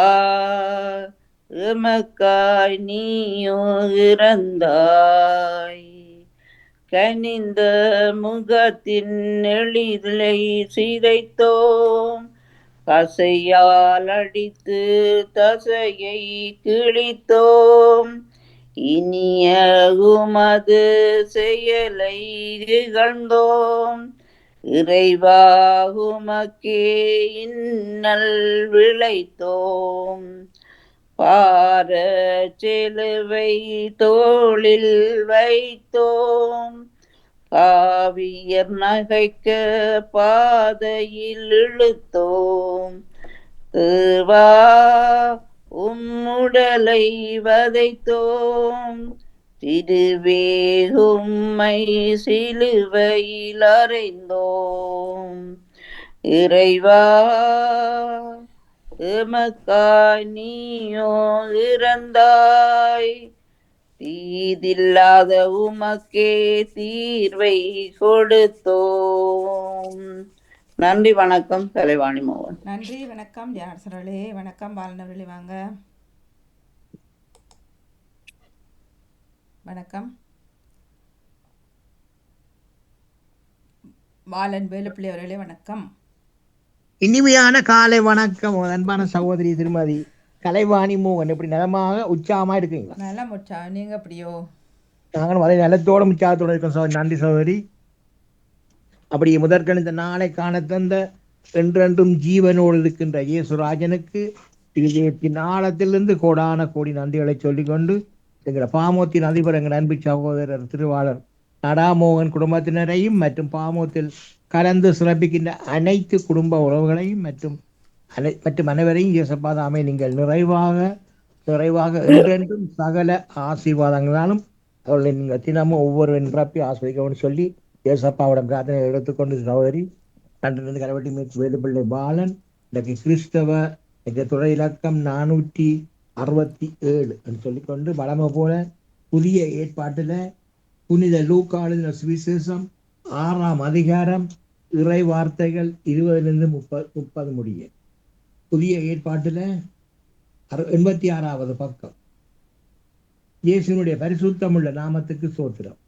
எமக்காய் நீ இறந்தாய், கனிந்த முகத்தின் எளிதிலை சிதைத்தோம், கசையால் அடித்து தசையை கிழித்தோம், இனிய உமது செயலை இகழ்ந்தோம். இறைவா உமக்கே இன்னல் விளைத்தோம். பார சிலுவை தோளில் வைத்தோம். காவியர் நகைக்க பாதையில் இழுத்தோம். தேவா உம்முடலை வதைத்தோம். திருவே உம்மை சிலுவையில் அறைந்தோம். இறைவா எமக்காய் நீயோ இறந்தாய். தீதில்லாத உமக்கே தீர்வை கொடுத்தோம். நன்றி, வணக்கம். கலைவாணி மோகன். நன்றி, வணக்கம் ஜான்சரளே. வணக்கம் பாலனவர்களே, வாங்க. வணக்கம் பாலன் வேலுப்பிள்ளை அவர்களே, வணக்கம். இனிமையான காலை வணக்கம் அன்பான சகோதரி திருமதி கலைவாணி மோகன். எப்படி நலமாக உற்சாகமா இருக்கீங்களா? நலம் உற்சாகம். நீங்க எப்படியோ? நாங்களும் அதே நலத்தோட உற்சாகத்தோட இருக்கோம் சகோதரி. நன்றி சகோதரி. அப்படி முதற்கண் இந்த நாளை காண தந்த என்றென்றும் ஜீவனோடு இருக்கின்ற இயேசுராஜனுக்கு இதயத்தின் ஆழத்திலிருந்து கோடான கோடி நன்றிகளை சொல்லிக்கொண்டு எங்களோட பாமோத்தின் அதிபர் எங்கள் அன்பு சகோதரர் திருவாளர் நடாமோகன் குடும்பத்தினரையும் மற்றும் பாமோத்தில் கலந்து சிறப்பிக்கின்ற அனைத்து குடும்ப உறவுகளையும் மற்றும் அனைவரையும் இயேசப்பாதாமே நீங்கள் நிறைவாக என்றென்றும் சகல ஆசீர்வாதங்களாலும் அவர்களை நீங்கள் தினமும் ஒவ்வொருவன் பிறப்பி ஆஸ்வதிக்கணும்னு சொல்லி இயேசப்பாவோட பிரார்த்தனை எடுத்துக்கொண்டு சகோதரி நன்றிலிருந்து கரவட்டி மீட்சி வேலுப்பிள்ளை பாலன் இன்றைக்கு கிறிஸ்தவ துறை இலக்கம் 467 என்று சொல்லிக்கொண்டு வளமை போல புதிய ஏற்பாட்டில் புனித லூக்காளின் சுவிசேஷம் 6ஆம் அதிகாரம் இறை வார்த்தைகள் 20-30 முடிய புதிய ஏற்பாட்டில் 86வது பக்கம். இயேசுனுடைய பரிசுத்தமுள்ள நாமத்துக்கு சோத்திரம்.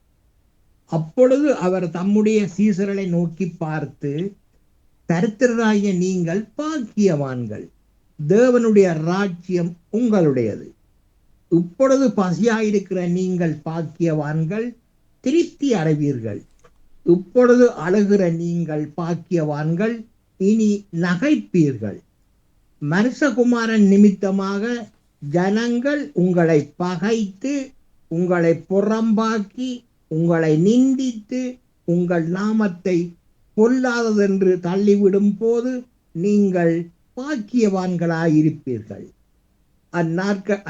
அப்பொழுது அவர் தம்முடைய சீசர்களை நோக்கி பார்த்து, தரித்திரராகிய நீங்கள் பாக்கியவான்கள், தேவனுடைய ராஜ்யம் உங்களுடையது. இப்பொழுது பசியாயிருக்கிற நீங்கள் பாக்கியவான்கள், திருப்தி அடைவீர்கள். இப்பொழுது அழுகிற நீங்கள் பாக்கியவான்கள், இனி நகைப்பீர்கள். மனுஷகுமாரன் நிமித்தமாக ஜனங்கள் உங்களை பகைத்து, உங்களை புறம்பாக்கி, உங்களை நிந்தித்து, உங்கள் நாமத்தை பொல்லாததென்று தள்ளிவிடும் போது நீங்கள் பாக்கியவான்களாயிருப்பீர்கள்.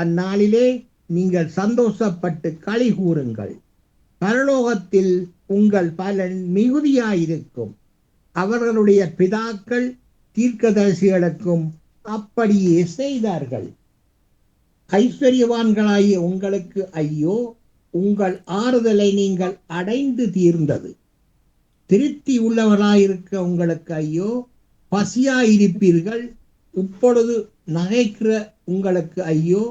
அந்நாளிலே நீங்கள் சந்தோஷப்பட்டு களி கூறுங்கள். பரலோகத்தில் உங்கள் பலன் மிகுதியாயிருக்கும். அவர்களுடைய பிதாக்கள் தீர்க்கதரிசிகளுக்கும் அப்படியே செய்தார்கள். ஐஸ்வர்யவான்களாகிய உங்களுக்கு ஐயோ, உங்கள் ஆறுதலை நீங்கள் அடைந்து தீர்ந்தது. திருப்தி உள்ளவராயிருக்க உங்களுக்கு ஐயோ, பசியாயிருப்பீர்கள். இப்பொழுது நகைக்கிற உங்களுக்கு ஐயோ,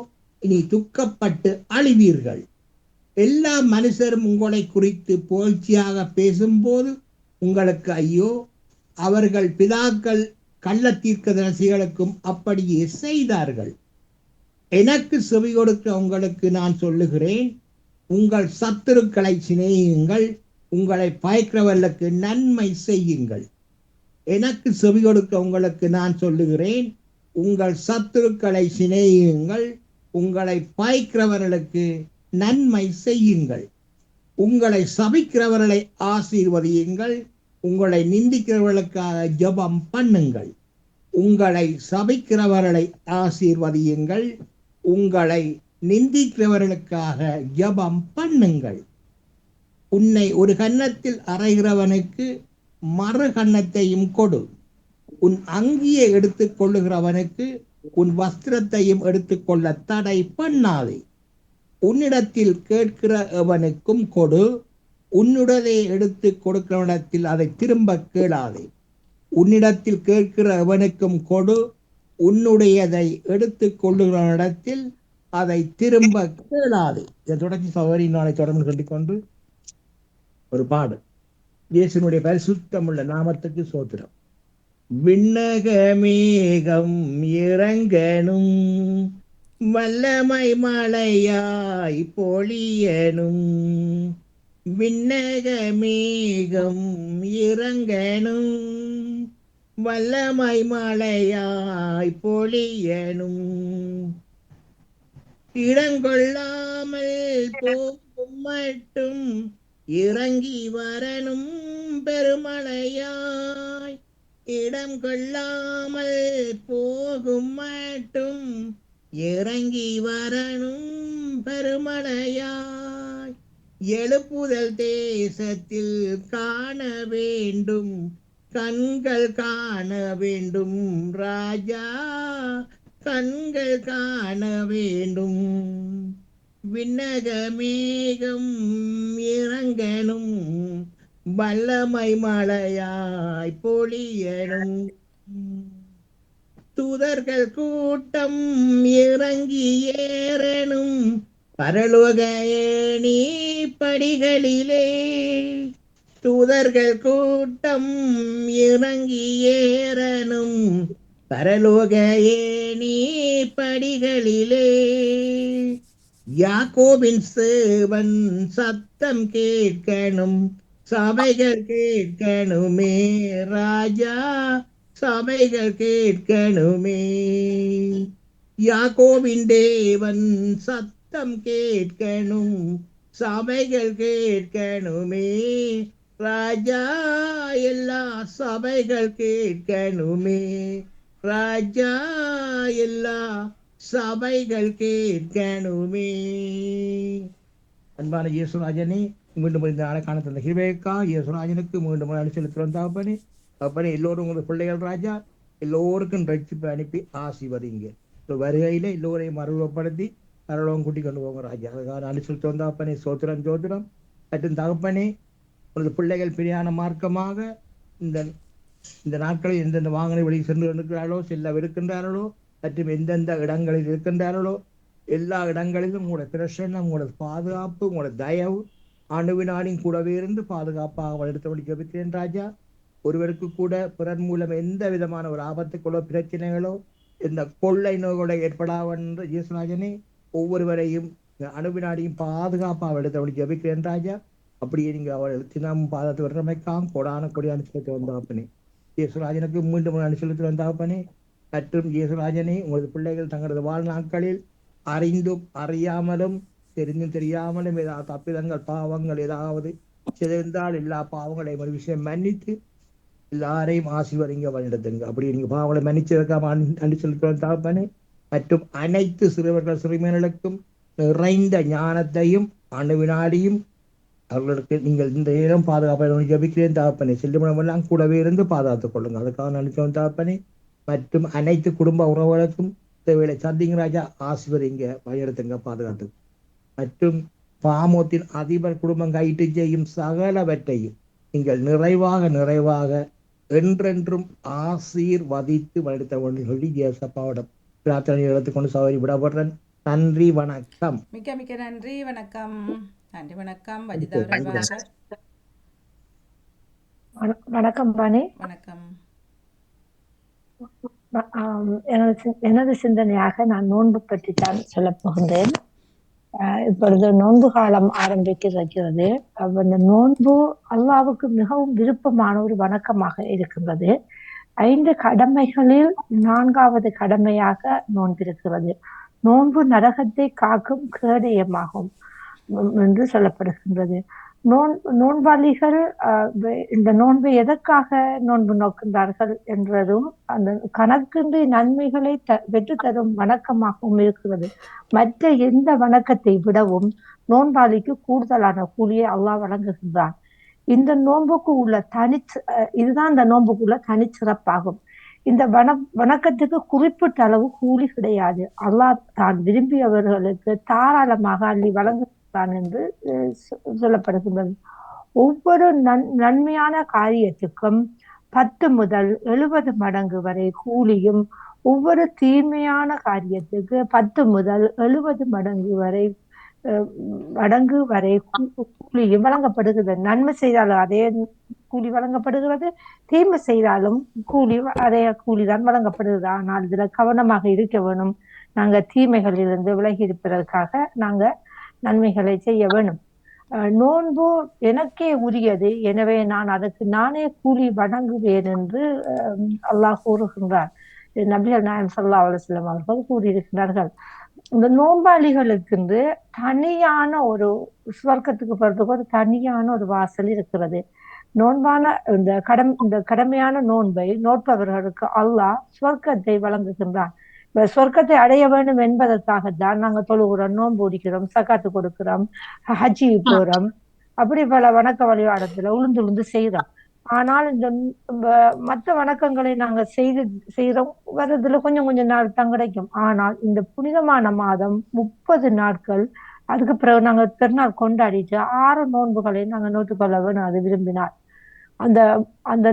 இனி துக்கப்பட்டு அழிவீர்கள். எல்லா மனுஷரும் உங்களை குறித்து புகழ்ச்சியாக பேசும்போது உங்களுக்கு ஐயோ, அவர்கள் பிதாக்கள் கள்ள தீர்க்கதரிசிகளுக்கும் அப்படியே செய்தார்கள். எனக்கு செவி கொடுக்க உங்களுக்கு நான் சொல்லுகிறேன், உங்கள் சத்துருக்களை சிநேகியுங்கள், உங்களை பயக்கிறவர்களுக்கு நன்மை செய்யுங்கள். எனக்கு செவி கொடுக்க உங்களுக்கு நான் சொல்லுகிறேன், உங்கள் சத்துருக்களை சிநேகியுங்கள், உங்களை பயக்கிறவர்களுக்கு நன்மை செய்யுங்கள். உங்களை சபிக்கிறவர்களை ஆசீர்வதியுங்கள், உங்களை நிந்திக்கிறவர்களுக்காக ஜெபம் பண்ணுங்கள். உங்களை சபிக்கிறவர்களை ஆசீர்வதியுங்கள், உங்களை நிந்திக்கிறவர்களுக்காக ஜெபம் பண்ணுங்கள். உன்னை ஒரு கன்னத்தில் அறைகிறவனுக்கு மறு கன்னத்தையும் கொடு. உன் அங்கியை எடுத்துக் கொள்ளுகிறவனுக்கு உன் வஸ்திரத்தையும் எடுத்துக்கொள்ள தடை பண்ணாதே. உன்னிடத்தில் கேட்கிற எவனுக்கும் கொடு, உன்னுடனே எடுத்து கொடுக்கிறவனிடத்தில் அதை திரும்ப கேளாதே. உன்னிடத்தில் கேட்கிற எவனுக்கும் கொடு, உன்னுடையதை எடுத்துக் கொள்ளுகிறவனிடத்தில் அதை திரும்ப கேளாதே. இதை தொடர்ச்சி சகோதரி நாளை தொடர்ந்து சொல்லிக்கொண்டு ஒரு பாடு. இயேசுனுடைய பரிசுத்தமுள்ள நாமத்துக்கு சோத்திரம். விண்ணக மேகம் இறங்கணும், வல்லமை மழையாய் பொழியனும் விண்ணக மேகம் இறங்கனும் வல்லமை மழையாய் பொழியனும் இடங்கொள்ளாமல் போகும் மட்டும் இறங்கி வரணும் பெருமழையாய் இடம் கொள்ளாமல் போகும் மட்டும் இறங்கி வரணும் பெருமழையாய் எழுப்புதல் தேசத்தில் காண வேண்டும் கண்கள் காண வேண்டும் ராஜா கண்கள் காண வேண்டும் விண்ணக மேகம் இறங்கனும் வல்லமை மழையாய் பொழியனும் தூதர்கள் கூட்டம் இறங்கி ஏறனும் பரலோக ஏணி படிகளிலே தூதர்கள் கூட்டம் இறங்கி ஏறனும் பரலோக ஏணி படிகளிலே யாக்கோபின் சேவன் சத்தம் கேட்கணும் சபைகள் கேட்கணுமே ராஜா சபைகள் கேட்கணுமே யாக்கோபின் தேவன் சத்தம் கேட்கணும் சபைகள் கேட்கணுமே ராஜா எல்லா சபைகள் கேட்கணுமே ராஜா எல்லா சபைகள் கேட்கணுமே. அன்பான இயேசுராஜனே, மீண்டும் இந்த நாளை காண தந்த கிருபைக்கா இயேசுராஜனுக்கு மீண்டும் அனுப்பி செலுத்துகிறோம் தாப்பனே. அப்பனே எல்லோரும் உங்களுக்கு பிள்ளைகள் ராஜா எல்லோருக்கும் ரட்சிப்பு அனுப்பி ஆசிர்வதிங்க. வருகையில எல்லோரையும் மறுவப்படுத்தி பரலோகம் கூட்டி கொண்டு போங்க ராஜா. அதுக்காக அனுப்பி செலுத்து வந்தாப்பனே சோத்திரம் சோத்திரம். மற்றும் தகப்பனே, உனது பிள்ளைகள் பிரியான மார்க்கமாக இந்த நாட்களில் எந்தெந்த வாகன வழி சென்று கொண்டிருக்கிறார்களோ செல்லவிருக்கின்றார்களோ மற்றும் எந்தெந்த இடங்களில் இருக்கின்றார்களோ எல்லா இடங்களிலும் உங்களோட பிரச்சனை உங்களோட பாதுகாப்பு உங்களோட தயவு அணுவினாலும் கூடவே இருந்து பாதுகாப்பாக வளர்த்து ஜெபிக்கிறேன் ராஜா. ஒருவருக்கு கூட பிறர் மூலம் எந்த விதமான ஒரு ஆபத்துக்களோ பிரச்சனைகளோ இந்த கொள்ளை நோய்களோ ஏற்படாவென்று இயேசுராஜனே ஒவ்வொருவரையும் அணுவினாடியும் பாதுகாப்பாக எடுத்து ஜெபிக்கிறேன் ராஜா. அப்படியே நீங்க அவள் தினமும் பாதத்து வர்றமைக்காம் கொடான கொடி அனுசரித்து வந்தாப்பனே. இயேசுராஜனுக்கு மீண்டும் அனுசரித்து வந்தாப்பனே. மற்றும் இயேசுராஜனே, உங்களது பிள்ளைகள் தங்களது வாழ்நாட்களில் அறிந்தும் அறியாமலும் தெரிந்தும் தெரியாமலும் ஏதாவது தப்பிதங்கள் பாவங்கள் ஏதாவது சிதைந்தால் எல்லா பாவங்களையும் ஒரு விஷயம் மன்னித்து எல்லாரையும் ஆசீர்வதிங்க வழிநடத்துங்க. அப்படி நீங்க பாவங்களை மன்னிச்சிருக்காம அனுப்பி செலுத்த வந்தாப்பனே. மற்றும் அனைத்து சிறுவர்கள் சிறுமியர்களுக்கும் நிறைந்த ஞானத்தையும் அணுவினாடியும் அவர்களுக்கு நீங்கள் இந்த நேரம் பாதுகாப்பை ஜபிக்கிறேன் தாப்பனே. செல்லுமணமெல்லாம் கூடவே இருந்து பாதுகாத்துக் கொள்ளுங்க. அதுக்காக நினைச்சோம் தாப்பனே. மற்றும் அனைத்து குடும்ப உறவுகளுக்கும் தேவையை சந்திங்க ராஜா ஆசிர்வதிங்க வழிநடத்துங்க பாதுகாத்து. மற்றும் பாமோத்தின் அதிபர் குடும்பம் கைட்டு செய்யும் சகலவற்றையும் நீங்கள் நிறைவாக நிறைவாக என்றென்றும் ஆசீர்வதித்து வழிநடத்த சொல்லி ஜேசப்பாவிடம் பிரார்த்தனை எடுத்துக்கொண்டு சௌகரி விடப்படுறேன். நன்றி, வணக்கம். மிக்க மிக்க நன்றி, வணக்கம். நன்றி, வணக்கம். வணக்கம் பாணி. வணக்கம். எனது சிந்தனையாக நான் நோன்பு பற்றி தான் சொல்ல போகின்றேன். இப்பொழுது நோன்பு காலம் ஆரம்பிக்கிறது. அந்த நோன்பு அல்லாவுக்கு மிகவும் விருப்பமான ஒரு வணக்கமாக இருக்கின்றது. 5 கடமைகளில் 4வது கடமையாக நோன்பிருக்கிறது. நோன்பு நரகத்தை காக்கும் கேடயமாகும் என்று சொல்லப்படுகின்றது. நோன்பாளிகள் இந்த நோன்பை எதற்காக நோன்பு நோக்கின்றார்கள் என்றதும் அந்த கணக்கின்றி நன்மைகளை பெற்று தரும் வணக்கமாகவும் இருக்கிறது. மற்ற எந்த வணக்கத்தை விடவும் நோன்பாளிக்கு கூடுதலான கூலியை அல்லாஹ் வழங்குகின்றான். இந்த நோன்புக்கு உள்ள இதுதான் இந்த நோன்புக்குள்ள தனிச்சிறப்பாகும். இந்த வணக்கத்துக்கு குறிப்பிட்ட அளவு கூலி கிடையாது. அல்லாஹ் தான் விரும்பியவர்களுக்கு தாராளமாக அள்ளி வழங்குகிறான் என்று சொல்லப்படுகின்றது. ஒவ்வொரு நன்மையான காரியத்துக்கும் 10 முதல் 70 மடங்கு வரை கூலியும், ஒவ்வொரு தீமையான காரியத்துக்கு 10 முதல் 70 மடங்கு வரை கூலியும் வழங்கப்படுகிறது. நன்மை செய்தாலும் அதே கூலி வழங்கப்படுகிறது, தீமை செய்தாலும் அதே கூலிதான் வழங்கப்படுகிறது. ஆனால் இதுல கவனமாக இருக்க வேணும். நாங்க தீமைகளிலிருந்து விலகி இருப்பதற்காக நாங்க நன்மைகளை செய்ய வேணும். நோன்பு எனக்கே உரியது, எனவே நான் அதற்கு நானே கூலி வழங்குவேன் என்று அல்லாஹ் கூறுகின்றார். நபிகள் நாயகம் ஸல்லல்லாஹு அலைஹி வஸல்லம் அவர்கள் கூறியிருக்கிறார்கள். இந்த நோன்பாளிகளுக்கு தனியான ஒரு சுவர்க்கத்துக்கு போறதுக்கு ஒரு தனியான ஒரு வாசல் இருக்கிறது. நோன்பான இந்த கடமையான நோன்பை நோட்பவர்களுக்கு அல்லாஹ் சுவர்க்கத்தை வழங்குகின்றான். இப்ப சொர்க்கத்தை அடைய வேண்டும் என்பதற்காகத்தான் நாங்க தொழுகிறோம், நோன்பு பிடிக்கிறோம், சக்காத்து கொடுக்கிறோம், ஹஜ்ஜி போறோம், அப்படி பல வணக்க வழிபாடத்துல உளுந்து செய்யறோம். ஆனால் இந்த மற்ற வணக்கங்களை நாங்க செய்யறோம் வர்றதுல கொஞ்சம் நாள் தான் கிடைக்கும். ஆனால் இந்த புனிதமான மாதம் 30 நாட்கள், அதுக்கு பிறகு நாங்க பெருநாள் கொண்டாடிட்டு 6 நோன்புகளை நாங்க நோட்டுக்கொள்ள வேணும் அது விரும்பினார். அந்த அந்த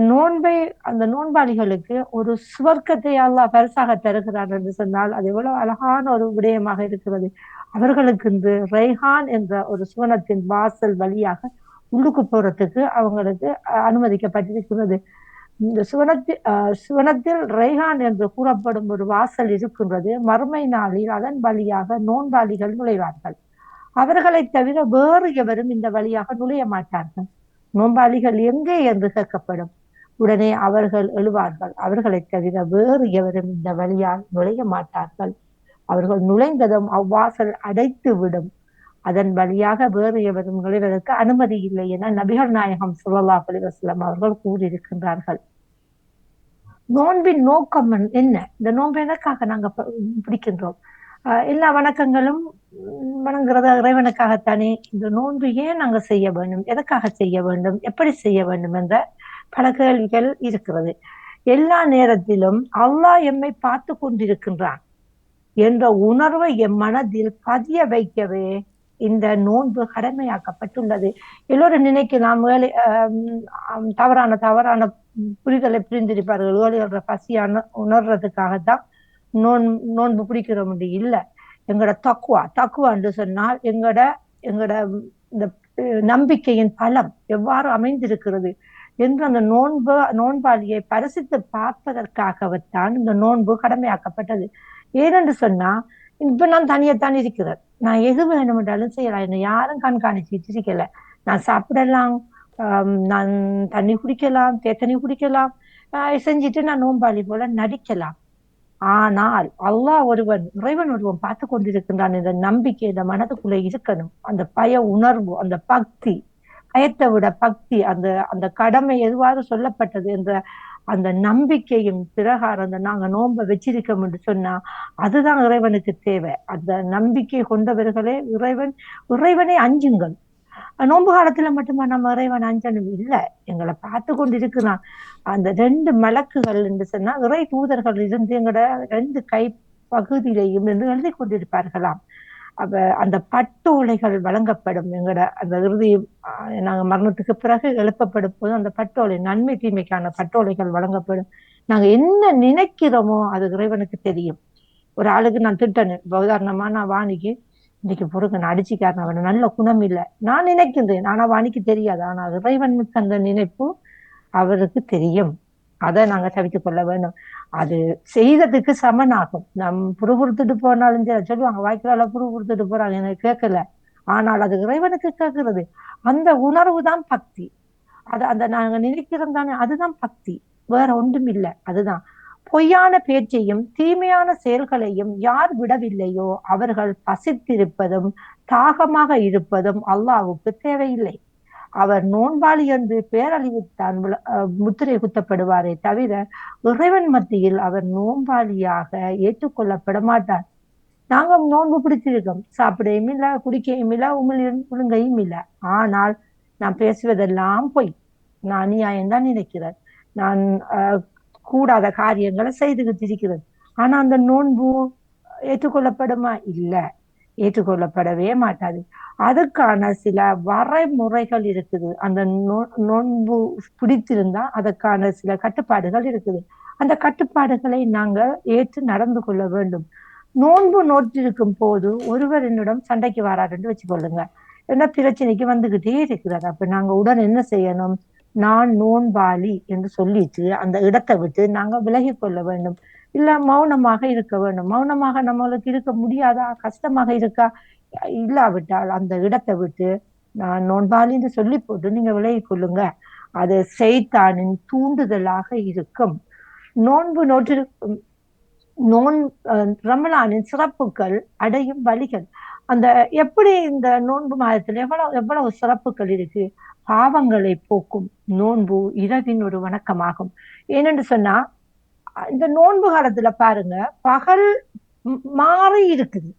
நோன்பாளிகளுக்கு ஒரு சுவர்க்கத்தை அல்லாஹ் பரிசாக தருகிறார் என்று சொன்னால் அது எவ்வளவு அழகான ஒரு விடயமாக இருக்கிறது. அவர்களுக்கு இந்த ரைஹான் என்ற ஒரு சுவனத்தின் வாசல் வழியாக உள்ளுக்கு போறதுக்கு அவங்களுக்கு அனுமதிக்கப்பட்டிருக்கிறது. இந்த சுவனத்தில் ரைஹான் என்று கூறப்படும் ஒரு வாசல் இருக்கின்றது. மறுமை நாளில் அதன் வழியாக நோன்பாளிகள் நுழைவார்கள். அவர்களை தவிர வேறு எவரும் இந்த வழியாக நுழைய மாட்டார்கள். நோன்பாளிகள் எங்கே என்று கேட்கப்படும். உடனே அவர்கள் எழுவார்கள், அவர்களை தவிர வேறு எவரும் இந்த வழியால் நுழைய மாட்டார்கள். அவர்கள் நுழைந்ததும் அவ்வாசல் அடைத்து விடும். அதன் வழியாக வேறு எவரும் நுழைவதற்கு அனுமதி இல்லை என நபிகள் நாயகம் ஸல்லல்லாஹு அலைஹி வஸல்லம் அவர்கள் கூறியிருக்கின்றார்கள். நோன்பின் நோக்கம் என்ன? இந்த நோன்பு எதற்காக நாங்க பிடிக்கின்றோம்? எல்லா வணக்கங்களும் வணங்குறத இறைவனுக்காகத்தானே. இந்த நோன்பு ஏன் நாங்க செய்ய வேண்டும், எதற்காக செய்ய வேண்டும், எப்படி செய்ய வேண்டும் என்ற பல கேள்விகள் இருக்கிறது. எல்லா நேரத்திலும் அல்லாஹ் எம்மை பார்த்து கொண்டிருக்கின்றான் என்ற உணர்வை எம் மனதில் பதிய வைக்கவே இந்த நோன்பு கடமையாக்கப்பட்டுள்ளது. எல்லோரும் நினைக்கலாம் தவறான புரிதலை புரிந்திருப்பார்கள். ஏழைகள பசியான உணர்றதுக்காகத்தான் நோன்பு பிடிக்கிறோம் இல்லை. எங்களோட தக்குவா என்று சொன்னால் எங்களோட இந்த நம்பிக்கையின் பலம் எவ்வாறு அமைந்திருக்கிறது என்று அந்த நோன்பாளியை பரிசித்து பார்ப்பதற்காகத்தான் இந்த நோன்பு கடமையாக்கப்பட்டது. ஏனென்று சொன்னா, இப்ப நான் தனியத்தான் இருக்கிறேன், நான் எது வேணும் என்றாலும் செய்யலாம், என்னை யாரும் கண்காணிச்சுட்டு இருக்கல, நான் சாப்பிடலாம், நான் தண்ணி குடிக்கலாம், தேத்தண்ணி குடிக்கலாம், செஞ்சுட்டு நான் நோன்பாளி போல நடிக்கலாம். ஆனால் அல்லாஹ் இறைவன் ஒருவன் பார்த்து கொண்டிருக்கின்றான் என்ற நம்பிக்கை இந்த மனதுக்குள்ள இருக்கணும். அந்த பய உணர்வு, அந்த பக்தி, பயத்தை விட பக்தி, அந்த கடமை எதுவாறு சொல்லப்பட்டது என்ற அந்த நம்பிக்கையும் பிரகாரம் நாங்க நோன்பை வச்சிருக்கோம் என்று சொன்னா அதுதான் இறைவனுக்கு தேவை. அந்த நம்பிக்கை கொண்டவர்களே இறைவனை அஞ்சுங்கள். நோன்பு காலத்துல மட்டுமா நம்ம இறைவன் அஞ்சனும் இல்லை, எங்களை பார்த்து கொண்டிருக்கிறான். அந்த 2 மலக்குகள் என்று சொன்னா இறை தூதர்கள் இருந்து எங்களோட 2 கை பகுதியிலையும் என்று எழுதி கொண்டிருப்பார்களாம். அப்ப அந்த பட்டோலைகள் வழங்கப்படும். எங்களோட அந்த இறுதி நாங்க மரணத்துக்கு பிறகு எழுப்பப்படும் போது அந்த பட்டோலை, நன்மை தீமைக்கான பட்டோலைகள் வழங்கப்படும். நாங்க என்ன நினைக்கிறோமோ அது இறைவனுக்கு தெரியும். ஒரு ஆளுக்கு நான் திட்டணும், உதாரணமா நான் வாணிக்கு இன்னைக்கு பொறுக்க நான் அடிச்சுக்காரன், அவன நல்ல குணம் இல்லை நான் நினைக்கின்றேன், ஆனா வாணிக்கு தெரியாது. ஆனா இறைவனுக்கு அந்த நினைப்பு அவருக்கு தெரியும். அதை நாங்க தவித்துக் கொள்ள வேண்டும். அது செய்ததுக்கு சமனாகும். புறுபுறுத்துட்டு போனாலும் சொல்லுவாங்க, வாய்க்கால புறுபுறுத்துட்டு போறாங்க, எனக்கு கேட்கல, ஆனால் அது இறைவனுக்கு கேட்கிறது. அந்த உணர்வு தான் பக்தி. அந்த நாங்க நினைக்கிறோம் தானே, அதுதான் பக்தி, வேற ஒன்றும் இல்லை. அதுதான் பொய்யான பேச்சையும் தீமையான செயல்களையும் யார் விடவில்லையோ அவர்கள் பசித்திருப்பதும் தாகமாக இருப்பதும் அல்லாஹ்வுக்கு தேவையில்லை. அவர் நோன்பாளி என்று பேரழிவுத்தான் முத்திரை குத்தப்படுவாரே தவிர இறைவன் மத்தியில் அவர் நோன்பாளியாக ஏற்றுக்கொள்ளப்பட மாட்டார். நாங்க நோன்பு பிடிச்சிருக்கோம், சாப்பிடையும் இல்லை, குடிக்கையும் இல்லை, உழுங்கையும் இல்லை. ஆனால் நான் பேசுவதெல்லாம் பொய், நான் அநியாயம்தான் நினைக்கிறேன், நான் கூடாத காரியங்களை செய்துகிட்டு இருக்கிறது. ஆனா அந்த நோன்பு ஏற்றுக்கொள்ளப்படுமா? இல்லை, ஏற்றுக்கொள்ளப்படவே மாட்டாது. அதுக்கான சில வரைமுறைகள் இருக்குது. அந்த நோன்பு பிடித்திருந்தா அதற்கான சில கட்டுப்பாடுகள் இருக்குது. அந்த கட்டுப்பாடுகளை நாங்க ஏற்று நடந்து கொள்ள வேண்டும். நோன்பு நோற்றிருக்கும் போது ஒருவர் என்னிடம் சண்டைக்கு வராருன்னு வச்சுக்கொள்ளுங்க, என்ன பிரச்சனைக்கு வந்துகிட்டே இருக்கிறார். அப்ப நாங்க உடனே என்ன செய்யணும்? நான் நோன்பாளி என்று சொல்லிட்டு அந்த இடத்தை விட்டு நாங்க விலகி கொள்ள வேண்டும். இல்ல மௌனமாக இருக்க வேண்டும். மௌனமாக நம்மளுக்கு இருக்க முடியாதா, கஷ்டமாக இருக்கா, இல்லாவிட்டால் அந்த இடத்தை விட்டு நான் நோன்பாளின்னு சொல்லி போட்டு நீங்க விலகி கொள்ளுங்க. அது ஷைத்தானின் தூண்டுதலாக இருக்கும். நோன்பு நோற்றிருக்கும் ரமலானின் சிறப்புகள் அடையும் வழிகள். அந்த எப்படி இந்த நோன்பு மாதத்துல எவ்வளவு சிறப்புகள் இருக்கு. பாவங்களை போக்கும் நோன்பு இரவின் ஒரு வணக்கமாகும். ஏனென்று சொன்னா இந்த நோன்பு காலத்துல பாருங்க, பகல் மாறி இருக்குது.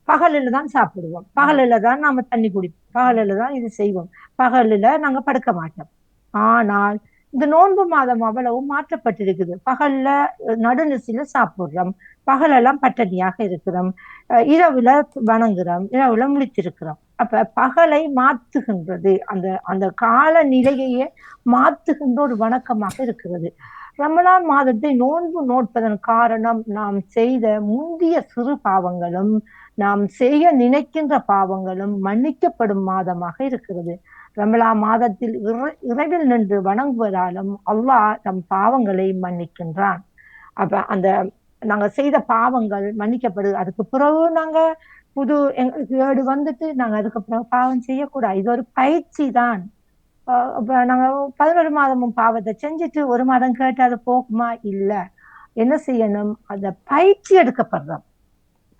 பகலில தான் சாப்பிடுவோம், பகலில தான் நாம தண்ணி குடிப்போம், பகலில தான் இது செய்வோம், பகலில நாங்க படுக்க மாட்டோம். ஆனால் இந்த நோன்பு மாதம் அவ்வளவு மாற்றப்பட்டிருக்குது. பகல்ல நடுநிசில சாப்பிடுறோம், பகலெல்லாம் பட்டணியாக இருக்கிறோம், இரவுல வணங்குறோம், இரவுல முழித்திருக்கிறோம். அப்ப பகலை மாத்துகின்றது, அந்த அந்த கால நிலையையே மாத்துகின்ற ஒரு வணக்கமாக இருக்கிறது. ரமலான் மாதத்தை நோன்பு நோட்பதன் காரணம் நாம் செய்த முந்திய சிறு பாவங்களும் நாம் செய்ய நினைக்கின்ற பாவங்களும் மன்னிக்கப்படும் மாதமாக இருக்கிறது. ரமலான் மாதத்தில் இறைவில் நின்று வணங்குவதாலும் அல்லாஹ் நம் பாவங்களை மன்னிக்கின்றான். அப்ப அந்த நாங்க செய்த பாவங்கள் மன்னிக்கப்படுது. அதுக்கு பிறகு நாங்க எங்களுக்கு ஏடு வந்துட்டு நாங்க அதுக்கு பிறகு பாவம் செய்யக்கூடாது. இது ஒரு பயிற்சி தான். இப்ப நாங்க 11 மாதமும் பாவத்தை செஞ்சுட்டு 1 மாதம் கேட்டு அது போகுமா? இல்ல. என்ன செய்யணும்? அந்த பயிற்சி எடுக்கப்படுறோம்.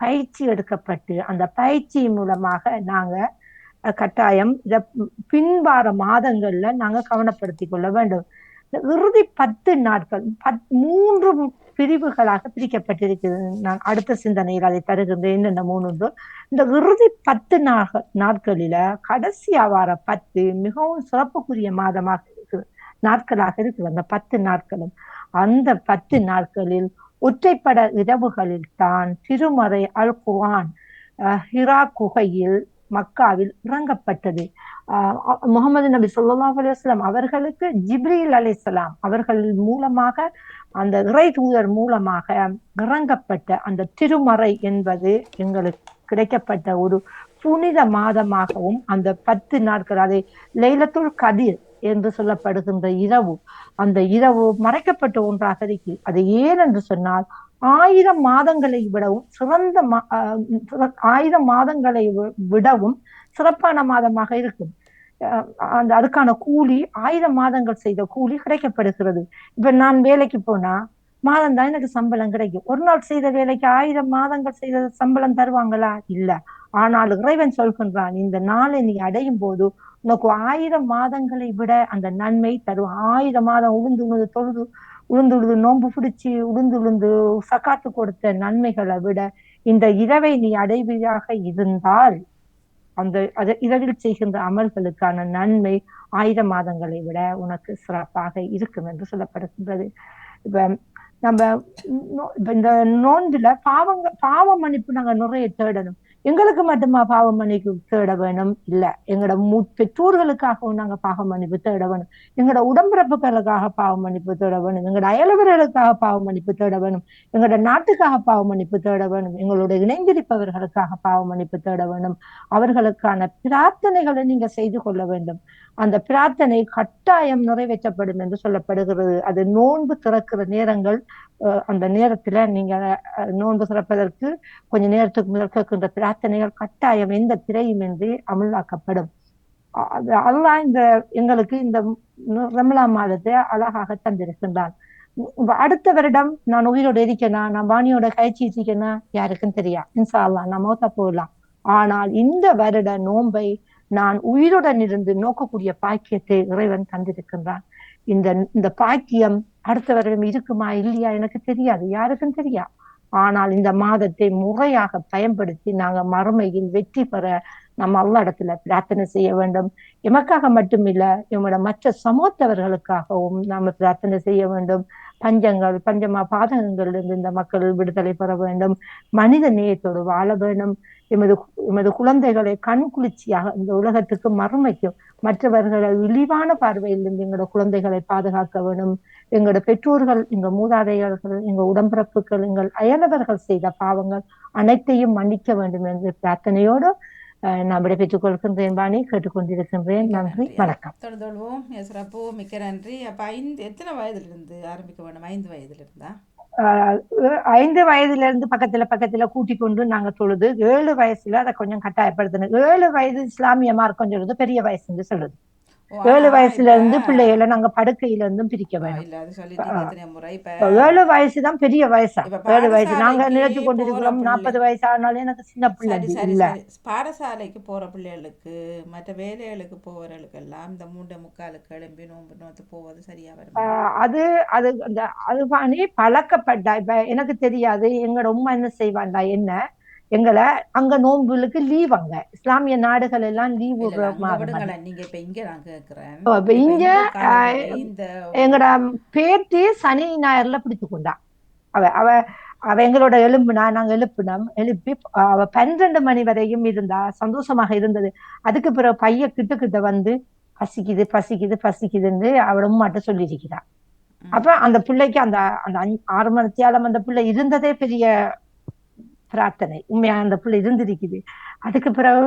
பயிற்சி எடுக்கப்பட்டு அந்த பயிற்சி மூலமாக நாங்க கட்டாயம் இத பின்வார மாதங்கள்ல நாங்க கவனப்படுத்திக் கொள்ள வேண்டும். இறுதி 10 நாட்கள் 3 பிரிவுகளாக பிரிக்கப்பட்டிருக்கிறது. நான் அடுத்த சிந்தனையில் அதை தருகின்றேன். என்னென்ன 3 இந்த இறுதி 10 நாட்களில கடைசியா வார 10 மிகவும் சிறப்புக்குரிய மாதமாக இருக்கு, நாட்களாக இருக்கு. அந்த 10 நாட்களும் அந்த 10 நாட்களில் ஒற்றைப்பட இரவுகளில் தான் திருமறை அல் குர்ஆன் ஹிரா குகையில் மக்காவில் இறங்கப்பட்டது. முகமது நபி ஸல்லல்லாஹு அலைஹி வஸல்லம் அவர்களுக்கு ஜிப்ரீல் அலைஹிஸ்ஸலாம் அவர்கள் மூலமாக, அந்த இறை தூதர் மூலமாக இறங்கப்பட்ட அந்த திருமறை என்பது எங்களுக்கு கிடைக்கப்பட்ட ஒரு புனித மாதமாகவும் அந்த 10 நாட்கள், அதை லைலத்துல் கதிர் என்று சொல்லப்படுகின்ற இரவு, அந்த இரவு மறைக்கப்பட்ட ஒன்றாக இருக்கு. அது ஏன் என்று சொன்னால் 1000 மாதங்களை விடவும் சிறந்த 1000 மாதங்களை விடவும் சிறப்பான மாதமாக இருக்கும். அதுக்கான கூலி 1000 மாதங்கள் செய்த கூலி கிடைக்கப்படுகிறது. இப்ப நான் வேலைக்கு போனா மாதம் தான் எனக்கு சம்பளம் கிடைக்கும். ஒரு நாள் செய்த வேலைக்கு 1000 மாதங்கள் செய்த சம்பளம் தருவாங்களா? இல்ல. ஆனால் இறைவன் சொல்கின்றான், இந்த நாளை நீ அடையும் போது உனக்கு 1000 மாதங்களை விட அந்த நன்மை தரும். 1000 மாதம் உளுந்து தொழுது உளுந்து நோன்பு பிடிச்சி உளுந்து சக்காத்து கொடுத்த நன்மைகளை விட இந்த இரவை நீ அடைவதாக இருந்தால் அந்த இரவில் செய்கின்ற அமல்களுக்கான நன்மை 1000 மாதங்களை விட உனக்கு சிறப்பாக இருக்கும் என்று சொல்லப்படுகின்றது. இப்ப நம்ம இந்த நோன்புல பாவ மன்னிப்பு நாங்க நிறைய தேடணும். எங்களுக்கு மட்டுமா பாவ மன்னிப்பு தேட வேணும்? இல்ல, எங்களோட பெற்றோர்களுக்காகவும் நாங்க பாவ மன்னிப்பு தேட வேணும். எங்களோட உடம்பிறப்புகளுக்காக பாவ மன்னிப்பு தேட வேணும். எங்களோட அயலவர்களுக்காக பாவ மன்னிப்பு தேட வேணும். எங்களோட நாட்டுக்காக பாவ மன்னிப்பு தேட வேணும். எங்களோட இணைந்திருப்பவர்களுக்காக பாவ மன்னிப்பு தேட வேணும். அவர்களுக்கான பிரார்த்தனைகளை நீங்க செய்து கொள்ள வேண்டும். அந்த பிரார்த்தனை கட்டாயம் நிறைவேற்றப்படும் என்று சொல்லப்படுகிறது. அது நோன்பு திறக்கிற நேரங்கள், அந்த நேரத்துல நீங்க நோன்பு திறப்பதற்கு கொஞ்ச நேரத்துக்கு முதல் கேட்கின்ற பிரார்த்தனைகள் கட்டாயம் எந்த திரையுமின்றி அமலாக்கப்படும். அல்லாஹ் எங்களுக்கு இந்த ரமலான் மாதத்தை அழகாக தந்திருக்கின்றான். அடுத்த வருடம் நான் உயிரோட இருக்கேனா, நான் வாணியோட கழிச்சு இருக்கேனா, யாருக்கும் தெரியா. இன்ஷா அல்லாஹ் நான் மௌத்தா போகலாம். ஆனால் இந்த வருட நோன்பை நான் உயிருடன் இருந்து நோக்கக்கூடிய பாக்கியத்தை இறைவன் தந்திருக்கின்றான். இந்த பாக்கியம் அடுத்த வருடம் இருக்குமா இல்லையா எனக்கு தெரியாது, யாருக்கும் தெரியா. ஆனால் இந்த மாதத்தை முறையாக பயன்படுத்தி நாங்க மறுமையில் வெற்றி பெற நம்ம அல்லாஹ் இடத்துல பிரார்த்தனை செய்ய வேண்டும். எமக்காக மட்டுமில்ல, எம்மோட மற்ற சமூகத்தவர்களுக்காகவும் நாம பிரார்த்தனை செய்ய வேண்டும். பஞ்சமா பாதகங்கள் இருந்து இந்த மக்கள் விடுதலை பெற வேண்டும். மனித நேயத்தோடு வாழ வேண்டும். எமது குழந்தைகளை கண் குளிர்ச்சியாக இந்த உலகத்துக்கு மறுமைக்கும் மற்றவர்களை இழிவான பார்வையிலிருந்து எங்களோட குழந்தைகளை பாதுகாக்க வேண்டும். எங்களோட பெற்றோர்கள், எங்க மூதாதையர்கள், எங்க உடம்பிறப்புகள், எங்கள் அயலவர்கள் செய்த பாவங்கள் அனைத்தையும் மன்னிக்க வேண்டும் என்று பிரார்த்தனையோடு நான் விடைபெற்றுக் கொள்கின்றேன் வாணி, கேட்டுக்கொண்டிருக்கின்றேன். மிக்க நன்றி, நன்றி. வணக்கம். தொடர்ந்தோல்வோம் சிறப்பு. மிக்க நன்றி. அப்போ எத்தனை வயதிலிருந்து ஆரம்பிக்க வேண்டும்? 5 வயதிலிருந்தா? 5 வயதிலிருந்து பக்கத்துல கூட்டிக் கொண்டு நாங்க தொழுது 7 வயசுல அதை கொஞ்சம் கட்டாயப்படுத்தணும். 7 வயது இஸ்லாமிய மார்க்கம் சொல்லுது, பெரிய வயசுன்னு சொல்லுது. 7 வயசுல இருந்து பிள்ளைகளை நாங்க படுக்கையில இருந்தும் பிரிக்க வேணும். இல்ல அது சொல்லிட்டீங்க எத்தனை முறை. இப்ப 7 வயசுதான் பெரிய வயசா. இப்ப 7 வயசு நாங்க பாடசாலைக்கு நினைச்சு போற கொண்டிருக்கிறோம் பிள்ளை 40 வயசு ஆனாலும் எனக்கு சின்ன பிள்ளை சரி சரி இல்ல. சரி பாடசாலைக்கு போற பிள்ளைகளுக்கு மற்ற வேலைகளுக்கு போறவர்களுக்கு எல்லாம் இந்த 3:45 எழும்பி நோன்பு நோத்து போவது சரியா வரும்? அது அது அது பாணி பழக்கப்பட்டா. இப்ப எனக்கு தெரியாது, எங்களோட உம்மா என்ன செய்வாண்டா, என்ன எங்களை அங்க நோன்புகளுக்கு லீவ், அங்க இஸ்லாமிய நாடுகள் எல்லாம் லீவ் இல்ல இல்ல அங்க மாதம். விடுங்களேன். நீங்க இப்ப இங்க நான் கேக்குறேன். இப்ப இப்ப இங்க இந்த காலநிலை இந்த எங்கட பேத்தி சனி ஞாயிறுல பிடித்து கொண்டா. அவ அவ அவ எங்களோட எலும்புனா, நாங்க எழுப்பி அவ 12 மணி வரையும் இருந்தா, சந்தோஷமாக இருந்தது. அதுக்கு பிறகு பைய கிட்ட வந்து பசிக்குது பசிக்குது பசிக்குதுன்னு அவட உம்மாட்ட சொல்லியிருக்கிறா. அப்ப அந்த பிள்ளைக்கு அந்த அந்த 6 மணித்தியாலம் அந்த பிள்ளை இருந்ததே பெரிய பிரார்த்தனை. உண்மையா அந்த பிள்ளை இருந்திருக்குது. அதுக்கு பிறகு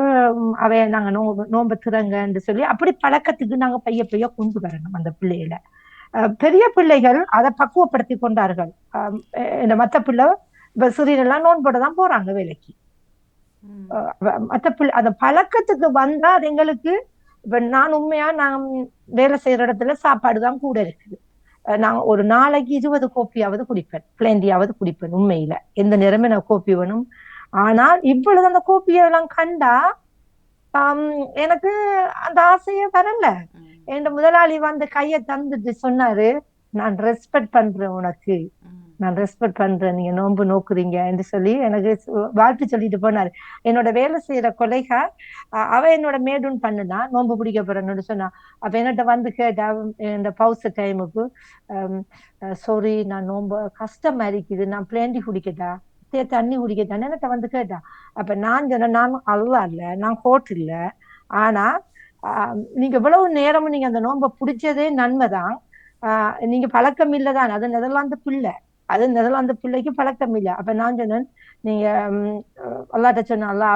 நாங்க நோன்பு திறங்கன்னு சொல்லி அப்படி பழக்கத்துக்கு நாங்க பைய கொண்டு வரணும் அந்த பிள்ளைகளை. பெரிய பிள்ளைகள் அதை பக்குவப்படுத்தி கொண்டார்கள். இந்த மத்த பிள்ளை சிறியெல்லாம் நோன்போட தான் போறாங்க வேலைக்கு. மத்த பிள்ளை அந்த பழக்கத்துக்கு வந்தா அது எங்களுக்கு. இப்ப நான் உண்மையா நான் வேலை செய்யற இடத்துல சாப்பாடு தான் கூட இருக்குது. நான் ஒரு நாளைக்கு 20 கோப்பியாவது குடிப்பேன், பிளேண்டியாவது குடிப்பேன். உண்மையில எந்த நேரமே நான் கோப்பி வேணும். ஆனால் இவ்வளவு அந்த கோப்பியெல்லாம் கண்டா எனக்கு அந்த ஆசையே வரல. என் முதலாளி வந்து கையை தந்துட்டு சொன்னாரு, நான் ரெஸ்பெக்ட் பண்றேன் உனக்கு, நான் ரெஸ்பெக்ட் பண்றேன், நீங்க நோன்பு நோக்குறீங்க என்று சொல்லி எனக்கு வாழ்த்து சொல்லிட்டு போனாரு. என்னோட வேலை செய்யற கொலைகா அவ என்னோட மேடுன்னு பண்ணுனா நோன்பு பிடிக்க போறேன்னு சொன்னா. அப்ப என்னட்ட வந்து கேட்டா இந்த பவுச டைமுக்கு, சாரி நான் நோன்பு கஷ்டமா இருக்குது, நான் பிளேண்டி குடிக்கட்டா, தண்ணி குடிக்கட்டான்னு என்னட்ட வந்து கேட்டா. அப்ப நான் சொன்ன, நான் அல்லா இல்ல, நான் கோட் இல்ல, ஆனா நீங்க இவ்வளவு நேரமும் நீங்க அந்த நோன்பை பிடிச்சதே நன்மைதான். நீங்க பழக்கம் இல்லதான், அது நெதர்லாந்து பிள்ளை, அது நெதர்லாந்து பிள்ளைக்கு பழக்கம் இல்லை. அப்ப நான் சொன்னேன், நீங்க அல்லாட்ட சொன்ன, அல்லா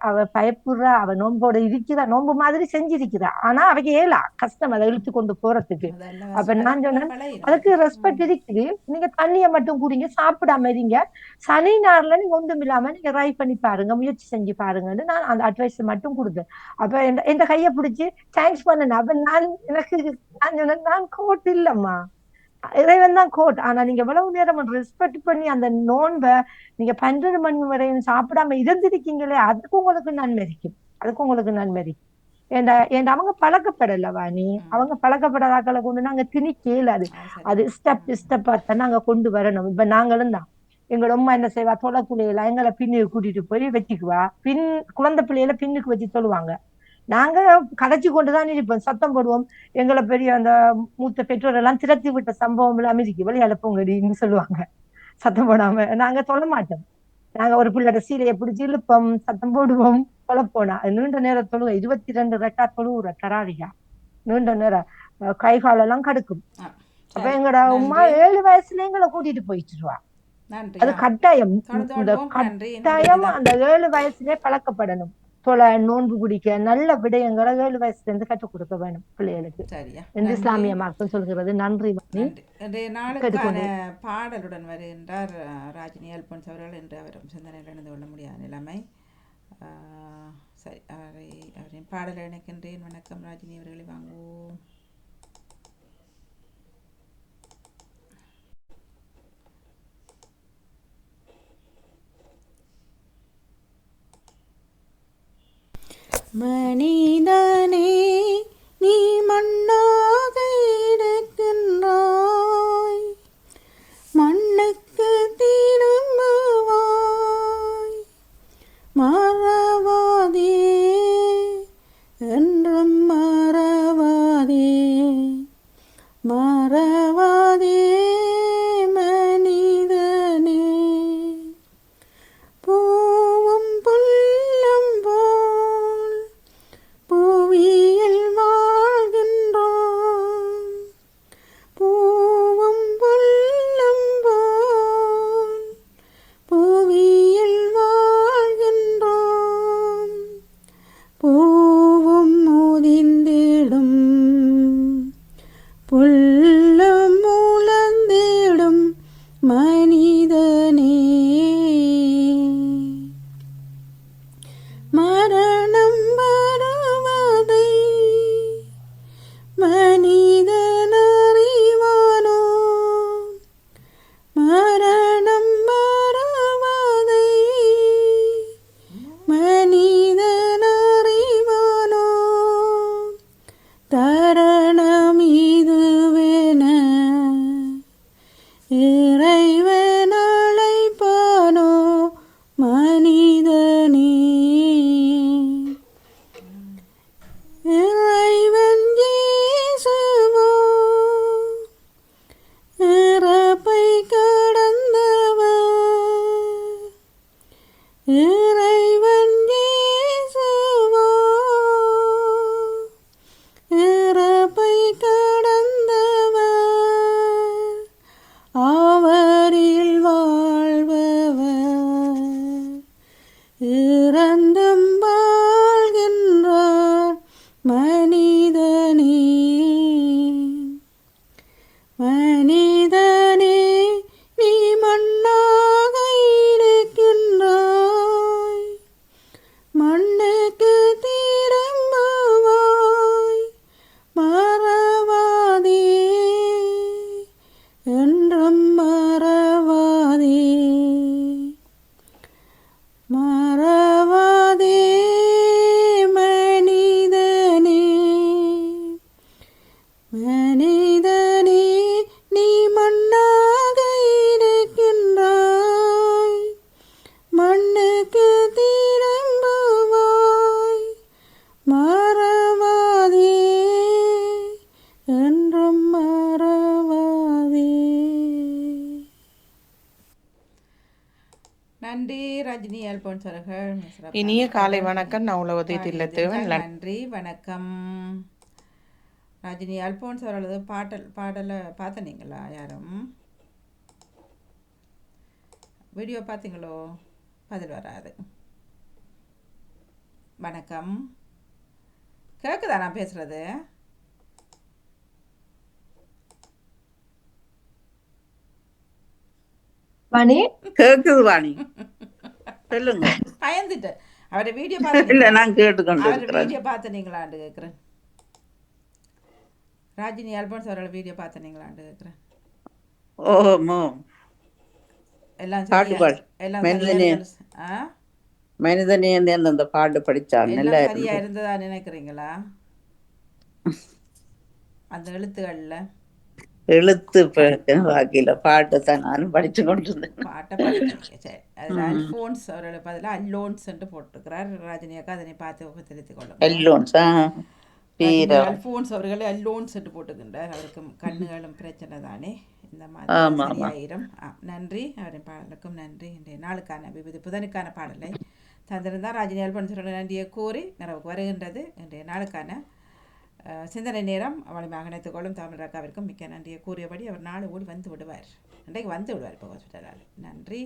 அவ பயப்படுறா, அவ நோன்போட இருக்கிறா, நோன்பு மாதிரி செஞ்சிருக்கிறா, ஆனா அவைக்கு ஏலா கஷ்டம் அதை இழுத்து கொண்டு போறதுக்கு. அப்ப நான் சொன்னேன், அதுக்கு ரெஸ்பெக்ட் இருக்குது, நீங்க தண்ணியை மட்டும் குடிங்க, சாப்பிடாம இருங்க, சனி ஞாயிறுல நீங்க ஒன்றும் இல்லாம நீங்க ட்ரை பண்ணி பாருங்க, முயற்சி செஞ்சு பாருங்கன்னு நான் அந்த அட்வைஸ் மட்டும் கொடுத்தேன். அப்ப எந்த கையை பிடிச்சி தேங்க்ஸ் பண்ணேன். அப்ப நான் சொன்னேன், நான் கோட் இல்லம்மா, இறைவன் தான் கோட், ஆனா நீங்க எவ்வளவு நேரம் ரெஸ்பெக்ட் பண்ணி அந்த நோன்பை நீங்க 12 மணி வரையும் சாப்பிடாம இருந்திருக்கீங்களே, அதுக்கு உங்களுக்கு நன்மை இருக்கும், அதுக்கு உங்களுக்கு நன்மை இருக்கும். ஏன்டா அவங்க பழக்கப்படலவா, நீ அவங்க பழக்கப்படாதாக்களை கொண்டு நாங்க திணிக்கல. அது ஸ்டெப்பா தான் நாங்க கொண்டு வரணும். இப்ப நாங்களும் தான், எங்களோட அம்மா என்ன செய்வா, தொலை பிள்ளைகள எங்களை பின்னுக்கு கூட்டிட்டு போய் வச்சுக்குவா, குழந்தை பிள்ளைகளை பின்னுக்கு வச்சு சொல்லுவாங்க. நாங்க கதைச்சு கொண்டுதான் இருப்போம், சத்தம் போடுவோம். எங்களை பெரிய அந்த மூத்த பெற்றோர் எல்லாம் திரட்டி விட்ட சம்பவம் எல்லாம் இருக்கு, வெளியால போங்கடின்னு சொல்லுவாங்க. சத்தம் போடாம நாங்க சொல்ல மாட்டோம். நாங்க ஒரு பிள்ளைட சீலையை பிடிச்சி இழுப்போம், சத்தம் போடுவோம், தொலை போனா. நீண்ட நேரம் தொழுவ 22 ரெக்கா தொழுவுற தராவியா, நீண்ட நேரம் கை காலெல்லாம் கடுக்கும். அப்ப எங்கட உமா 7 வயசுல எங்களை கூட்டிட்டு போயிட்டுருவா. அது கட்டாயம், இந்த கட்டாயம் அந்த 7 வயசுலயே பழக்கப்படணும். தொலை, நோன்பு பிடிக்க நல்ல விடயங்களை 7 வயசுல இருந்து கற்றுக் கொடுக்க வேணும் பிள்ளைகளுக்கு என்று இஸ்லாமிய மார்க்கம் சொல்கிறது. நன்றி. நாளுக்கான பாடலுடன் வருகின்றார் ராஜினி அல்போன்ஸ் அவர்கள். என்று அவரும் சிந்தனையில் இணைந்து கொள்ள முடியாத நிலைமை. சரி, அவரின் பாடலை இணைக்கின்றேன். வணக்கம் ராஜினி அவர்களை, வாங்குவோம். மனிதனே நீ மண்ணாக இருக்கின்றாய், மண்ணுக்கு திரும்புவாய், மறவாதே என்றும் மறவாதே, மறவாதே மனிதனே. பூவும் புல்லும் போல் பூ இறைவன் அழைப்பானோ மனிதனே, இறைவன் இயேசுவோ இறப்பை கடந்தவர், இறைவன் இயேசுவோ இறப்பை கடந்தவர், அவரில் வாழ்பவர் இறந்தும் வாழ்கின்றார் மனிதனே. மனிதனே நீ மண்ணாக இருக்கின்றாய், மண்ணுக்கு திரும்புவாய், மறவாதே என்றும் மறவாதே, மறவாதே மனிதனே. மனிதனே நீ மண்ணாக இருக்கின்றாய், மண்ணுக்கு திரும்புவாய், மறவாதே என்றும் மறவாதே. நன்றி ரஜினி அல்போன்ஸ் அவர்கள். சிறப்பான இனிய காலை பாடல் வணக்கம். நான் உலகத்தை தில்லத்தேவன். பாடியிருந்தீர்கள். நன்றி வணக்கம். ரஜினி அல்போன்ஸ் அவர்களது பாடலை பார்த்தனீங்களா? யாரும் வீடியோ பார்த்தீங்களோ? பதில் வராது. வணக்கம், கேட்குதா நான் பேசுறது? மணி கேக்குது வாணி, சொல்லுங்க. பயந்துட்டு அவரை வீடியோ இல்ல, பார்த்து நான் கேட்டுக்கொண்டு அவர் இருக்கிறேன். வீடியோ பார்த்தனீங்களான்னு கேட்குறேன். ராஜினி அல்போன்ஸ் அவரோட வீடியோ பார்த்தனீங்களான்னு கேட்குறேன். ஓமோ, எல்லாம் பாட்டு சரியா பாடு. எல்லாம் மனிதனே சரியா மனிதனே அந்த பாட்டு படிச்சான். நல்லா எல்லாம் சரியா இருந்தது. இருந்ததா நினைக்கிறீங்களா? அந்த எழுத்துக்கள்ல எழுத்து வாக்கில பாட்டு தான் நானும் படிச்சு கொண்டு இருந்தேன். பாட்டை படிக்கிறீங்க. சரி, அதில் அல்ஃபோன்ஸ் அவரோட பதிலாக அல்லோன்ஸ்ன்ட்டு போட்டிருக்கிறார். ரஜினி அக்கா அதனை பார்த்து திருத்திக் கொள்ளுங்க. எல்லோன்ஸா ரஜினி அல்ஃபோன்ஸ் அவர்களே அல்லோன்ஸ்ன்ட்டு போட்டுக்கின்றார். அவருக்கு கண்ணுகளும் பிரச்சனை தானே, இந்த மாதிரி சரியாயிரும். நன்றி, அவரின் பாடலுக்கும் நன்றி. இன்றைய நாளுக்கான விபதி புதனுக்கான பாடலை தந்திருந்தார் ரஜினி அல்ஃபோன்ஸ் அவர்கள் நன்றியை கூறி நிறைவுக்கு வருகின்றது இன்றைய நாளுக்கான சிந்தனை நேரம். அவளுமாக நினைத்துக் கொள்ளும் தமிழ் அக்காவிற்கும் மிக்க நன்றியை கூறியபடி அவர் நாளை ஓடி வந்து விடுவார். இன்றைக்கு வந்து விடுவார் இப்போ ஹாஸ்பிட்டலால். நன்றி.